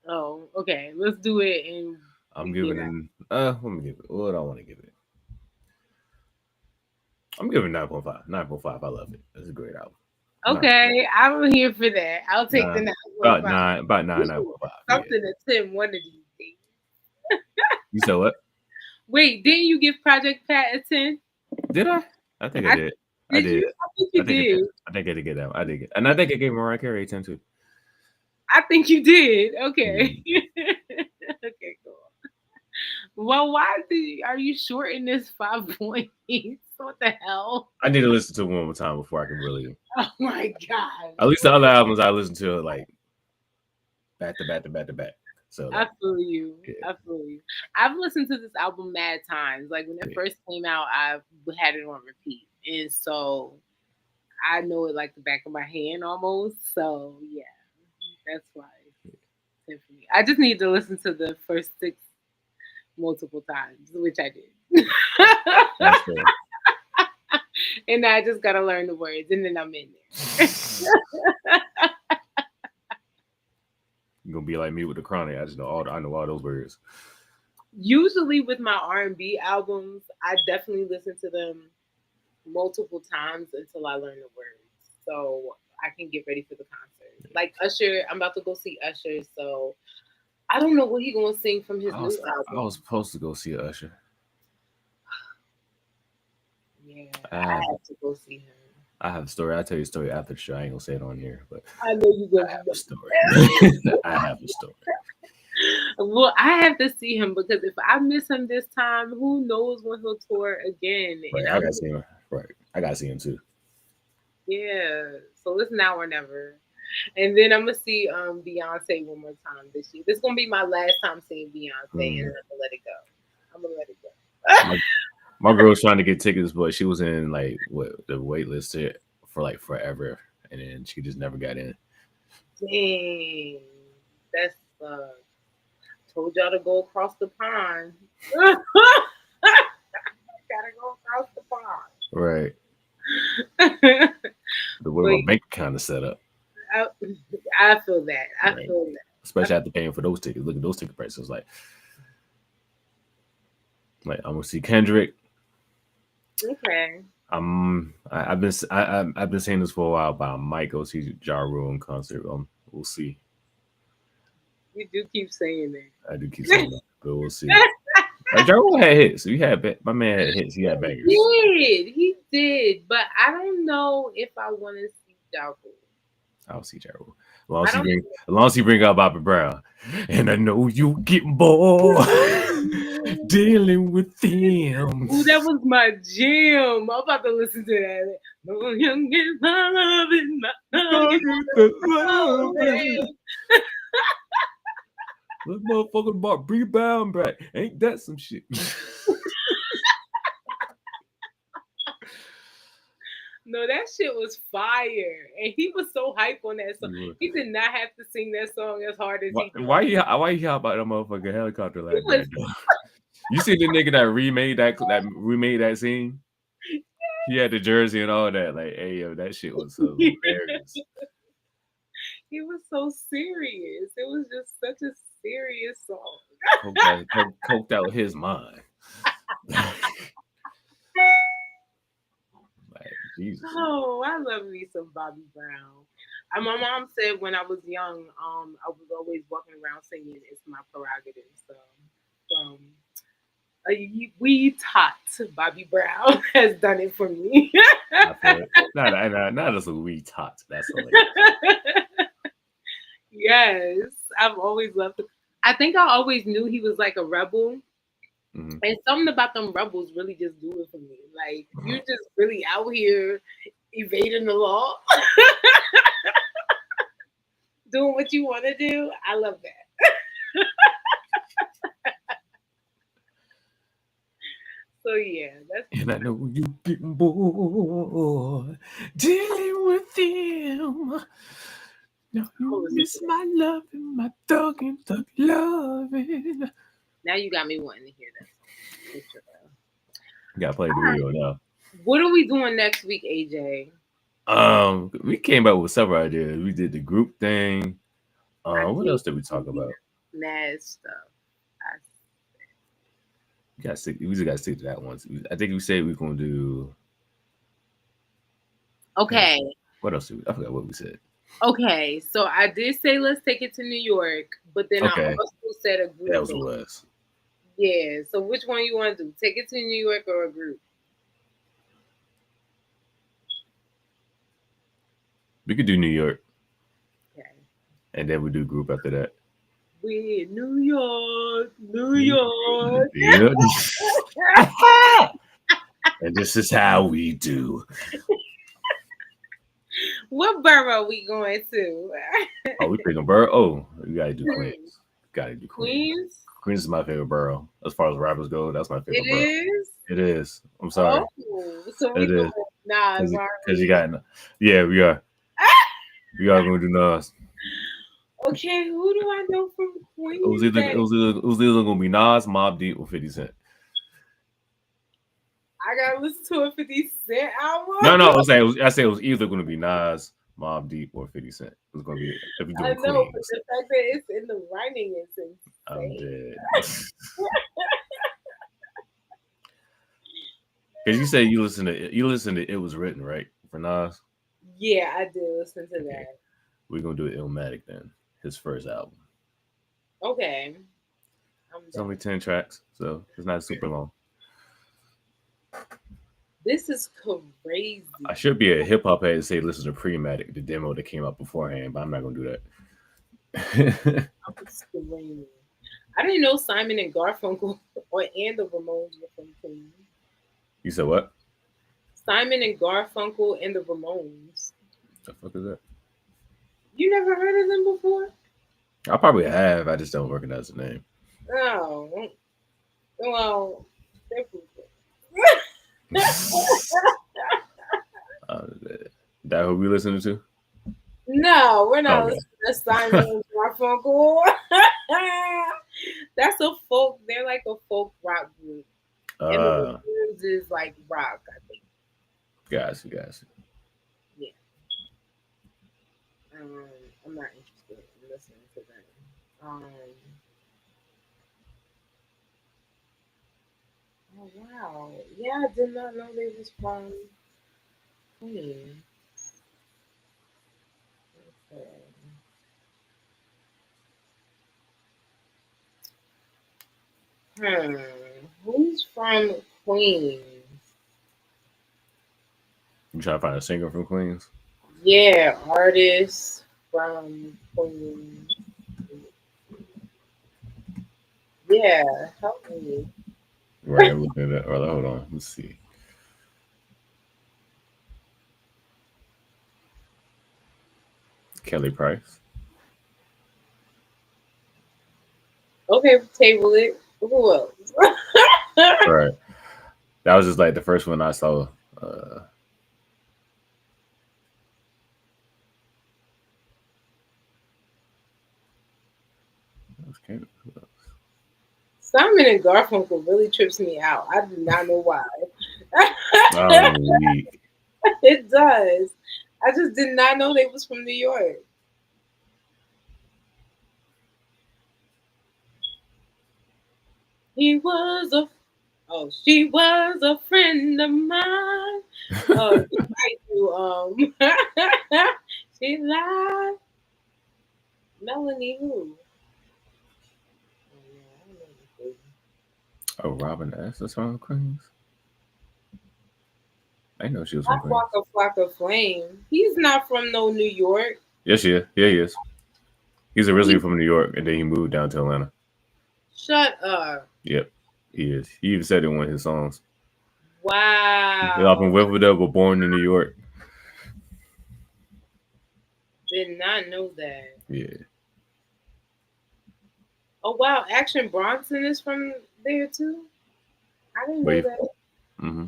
S1: Oh, okay. Let's do it and
S2: I'm
S1: you
S2: giving
S1: know.
S2: it. Let me give it. What do I want to give it? I'm giving 9.5. 9.5. I love it. It's a great album.
S1: Okay, I'm here for that. I'll take the 9.5.
S2: About 9.5. Yeah.
S1: Something to 10 one of these days.
S2: You said what?
S1: Wait, didn't you give Project Pat a 10?
S2: Did I? I think I did. I
S1: Did
S2: did.
S1: you? I think you did.
S2: I think I did get that one. I did get, and I think I gave Mariah Carey a 10 too.
S1: I think you did. Okay. Okay, cool. Well, are you short in this 5 points? What the hell?
S2: I need to listen to it one more time before I can really.
S1: Oh my god.
S2: At least the other albums I listened to like back to back to back to back. So
S1: I feel you.
S2: yeah.
S1: I feel you. I've listened to this album mad times. Like when it first came out, I had it on repeat, and so I know it like the back of my hand almost. So yeah, that's why it's 10 for me. I just need to listen to the first 6 multiple times, which I did.
S2: That's fair.
S1: And I just gotta learn the words, and then I'm in there.
S2: You're gonna be like me with the Chronic. I know all those words.
S1: Usually with my R&B albums, I definitely listen to them multiple times until I learn the words, so I can get ready for the concert. Like Usher, I'm about to go see Usher, so I don't know what he's gonna sing from his new album.
S2: I was supposed to go see Usher.
S1: Yeah, I have to go see him.
S2: I have a story. I'll tell you a story after the show. I ain't gonna say it on here, but
S1: I know you gonna
S2: have a story. I have a story.
S1: Well, I have to see him because if I miss him this time, who knows when he'll tour again?
S2: Right, I gotta see him. Right, I gotta see him too.
S1: Yeah, so it's now or never. And then I'm gonna see Beyonce one more time this year. This is gonna be my last time seeing Beyonce, and I'm gonna let it go. I'm gonna let it go.
S2: My girl's trying to get tickets, but she was in like the wait list for like forever, and then she just never got in.
S1: Dang, that's told y'all to go across the pond. Gotta go across the pond.
S2: Right. The way my bank account is set up.
S1: I feel that. I feel that.
S2: Especially after paying for those tickets. Look at those ticket prices. Like I'm gonna see Kendrick.
S1: Okay.
S2: I've been saying this for a while, but I might go see Ja Rule in concert. We'll see.
S1: You do keep saying that.
S2: I do keep saying that, but we'll see. Like, Ja Rule had hits. My man had hits. He had bangers.
S1: He did, but I don't know if I want to see Ja Rule.
S2: I'll see Ja Rule. As long as he bring out Bobby Brown, and I know you get bored dealing with them.
S1: Ooh, that was my jam. I'm about to listen to that. No young get my love
S2: That motherfucker bought Rebound back. Ain't that some shit?
S1: No, that shit was fire, and he was so hype on that song. He did not have to sing that song as hard as he did.
S2: Why you about that motherfucking helicopter like that? You see the nigga that remade that scene? He had the jersey and all that. Like, hey yo, that shit was so hilarious.
S1: He was so serious. It was just such a serious song.
S2: Coked out his mind. Like, Jesus.
S1: Oh, I love me some Bobby Brown. My mom said when I was young, I was always walking around singing "It's My Prerogative." So, we taught Bobby Brown has done it for me.
S2: I feel it. Not as a we taught. That's hilarious.
S1: Yes, I've always loved him. I think I always knew he was like a rebel.
S2: Mm-hmm.
S1: And something about them rebels really just do it for me. Like you just really out here evading the law, doing what you want to do. I love that. So yeah, that's
S2: And I know you getting bored dealing with them. Now
S1: I'm
S2: you
S1: gonna listen to
S2: miss
S1: that.
S2: my loving, my thugging, thug loving.
S1: Now you got me wanting to hear that song. For sure.
S2: You gotta play the
S1: All right.
S2: video now.
S1: What are we doing next week, AJ?
S2: We came up with several ideas. We did the group thing.
S1: I
S2: What
S1: did
S2: else did we talk about?
S1: mad stuff. I,
S2: We just gotta stick to that one. I think we said we're gonna do. Damn,
S1: okay.
S2: what else? I forgot what we said.
S1: Okay. So I did say let's take it to New York, but then I
S2: Okay,
S1: also said a group
S2: that was
S1: thing.
S2: less.
S1: Yeah. So which one you want to do? Take it to New York or a group?
S2: We could do New York,
S1: Okay.
S2: and then we do group after that.
S1: We in New York, New York.
S2: Yeah. And this is how we do.
S1: What borough we going to?
S2: Oh, we picking borough. Oh, we gotta do Queens. Gotta do Queens.
S1: Queens.
S2: Queens is my favorite borough. As far as rappers go, that's my
S1: It
S2: favorite borough.
S1: is.
S2: It is. I'm sorry.
S1: Oh, so we
S2: It
S1: doing
S2: is.
S1: Nas, aren't
S2: Because you
S1: we?
S2: got. Yeah, we are. We are going to do Nas.
S1: Okay, who do I know from
S2: It was
S1: Queens
S2: either
S1: that
S2: gonna be Nas, Mobb Deep, or 50 Cent.
S1: I gotta listen to a 50 Cent album?
S2: No, I say it was either gonna be Nas, Mobb Deep, or 50 Cent. It was gonna be if we
S1: I
S2: doing
S1: know, but
S2: Queens.
S1: the fact that it's in the writing is
S2: I'm
S1: insane.
S2: dead. Because you say you listen to It Was Written, right? For Nas.
S1: Yeah, I did listen to
S2: Okay.
S1: that.
S2: We're gonna do Illmatic then. His first album.
S1: Okay. I'm
S2: It's
S1: done.
S2: only 10 tracks, so it's not super long.
S1: This is crazy.
S2: I should be a hip hop head and say listen to Prematic, the demo that came out beforehand, but I'm not gonna do that.
S1: I'm screaming. I didn't know Simon and Garfunkel and the Ramones were from Queens.
S2: You said what?
S1: Simon and Garfunkel and the Ramones.
S2: The fuck is that?
S1: You never heard of them before?
S2: I probably have. I just don't recognize the name.
S1: Oh, well, they're from
S2: That who we listening to?
S1: No, we're not
S2: Okay.
S1: listening to Simon and Garfunkel. That's a folk. They're like a folk rock group, and the Ramones is like rock. I think.
S2: Guys.
S1: Yeah. I'm not interested in listening to them. Oh wow. Yeah, I did not know they was from Queens. Okay. Hmm. Who's from Queens?
S2: You trying to find a singer from Queens?
S1: Yeah, artists from Queens. Yeah, help me.
S2: Right, I'm looking at that. Hold on. Let's see. Kelly Price.
S1: Okay, table it. Who else?
S2: Right. That was just like the first one I saw.
S1: Simon and Garfunkel really trips me out. I do not know why.
S2: I'm weak.
S1: It does. I just did not know they was from New York. He was a she was a friend of mine. Oh, she might do she lied. Melanie who? Oh, yeah, I don't know this lady.
S2: Oh, Robin S. That's from Queens. I didn't know she was from
S1: Not
S2: Queens.
S1: Waka Flocka Flame. He's not from no New York.
S2: Yes, she is. Yeah, he is. He's originally from New York, and then he moved down to Atlanta.
S1: Shut up.
S2: Yep, he is. He even said it in one of his songs. They often
S1: Wow.
S2: with were born in New York.
S1: Did not know that.
S2: Yeah.
S1: Oh wow, Action Bronson is from there too. I didn't know
S2: Wait.
S1: that.
S2: Mm-hmm.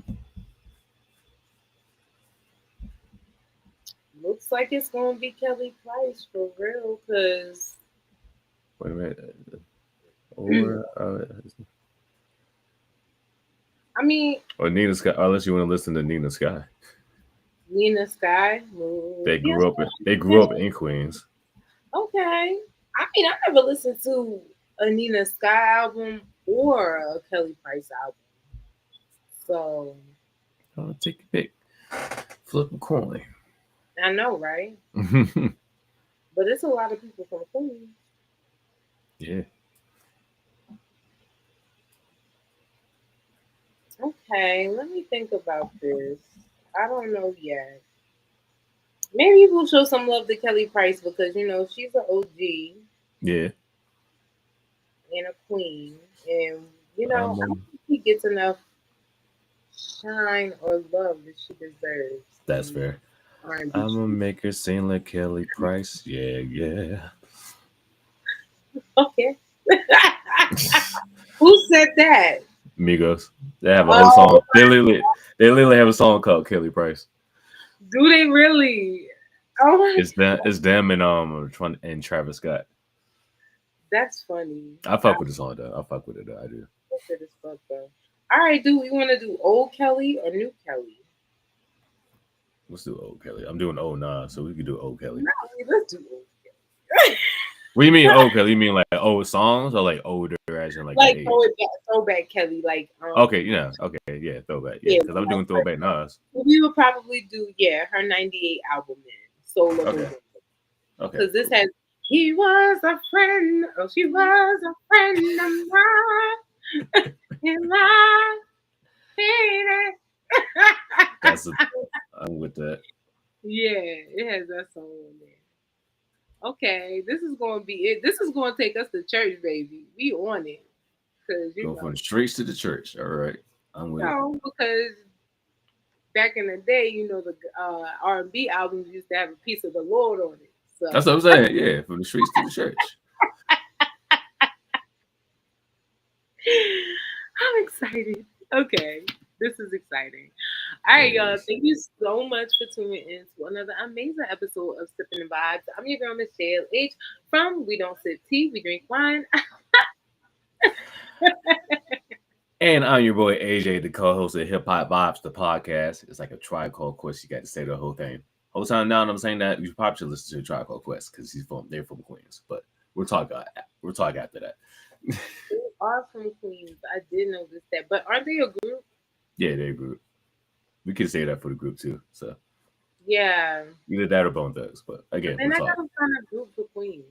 S1: Looks like it's gonna be Kelly Price for real, cause
S2: Wait a minute. Or
S1: I mean
S2: or Nina Sky. Unless you want to listen to Nina Sky.
S1: Nina Sky. Yes,
S2: They grew up in Queens.
S1: okay. I mean, I never listened to a Nina Sky album or a Kelly Price album, so
S2: Oh, take a pick. Flip a coin.
S1: I know, right? But it's a lot of people from Queens.
S2: Yeah.
S1: Okay, let me think about this. I don't know yet. Maybe we'll show some love to Kelly Price because she's an OG
S2: Yeah.
S1: and a queen, and I don't
S2: Um,
S1: think she gets enough shine or love that she deserves
S2: that's
S1: in
S2: fair.
S1: R&B.
S2: I'm gonna make her sing like Kelly Price. Yeah, yeah.
S1: Okay, who said that?
S2: Migos. They have a whole
S1: Oh,
S2: song. They literally have a song called Kelly Price.
S1: do they really? Oh my god,
S2: It's them and Travis Scott.
S1: that's funny.
S2: I
S1: I
S2: fuck with the song though. I fuck with it though. I do.
S1: love it as fuck though. All right, do we want to do old Kelly or new Kelly?
S2: Let's do old Kelly. I'm doing old Nas, so we can do old Kelly.
S1: No, let's do old
S2: What do you mean old Kelly? You mean like old songs or like older as in like the
S1: like
S2: age?
S1: throwback Kelly, like
S2: Okay, okay, yeah, throwback, yeah,
S1: yeah,
S2: because I'm doing throwback Nas.
S1: we would probably do her '98 album then Soul of a
S2: Okay,
S1: Woman,
S2: okay,
S1: because this
S2: cool.
S1: has he was a friend, oh she was a friend of mine, in my baby.
S2: That's a, I'm with that.
S1: Yeah, it has that song on there. Okay, this is going to be it. This is going to take us to church, baby. We on it, because
S2: Go from the streets to the church. All right, I'm with it.
S1: because back in the day, the R&B albums used to have a piece of the Lord on it.
S2: That's
S1: So
S2: what I'm saying. Yeah, from the streets to the church.
S1: I'm excited. Okay, this is exciting. All right,
S2: It
S1: y'all.
S2: is.
S1: Thank you so much for tuning in to another amazing episode of Sippin Vibes. I'm your girl, Michelle H. From We Don't Sip Tea, We Drink Wine.
S2: And I'm your boy AJ, the co-host of Hip Hop Vibes, the podcast. It's like a Tribe Called Quest. You got to say the whole thing. Whole time now, I'm saying that you probably should listen to Tribe Called Quest because they're from Queens. But we'll talk after that.
S1: They are from Queens. I did notice that, but aren't they a group?
S2: Yeah, they're a group. We could say that for the group too. So
S1: Yeah.
S2: either that or Bone Thugs. But again,
S1: And
S2: we'll
S1: I
S2: talk.
S1: gotta find a group for Queens.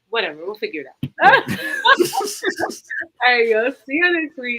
S1: Whatever, we'll figure it out.
S2: Yeah.
S1: All right, y'all. See you next week.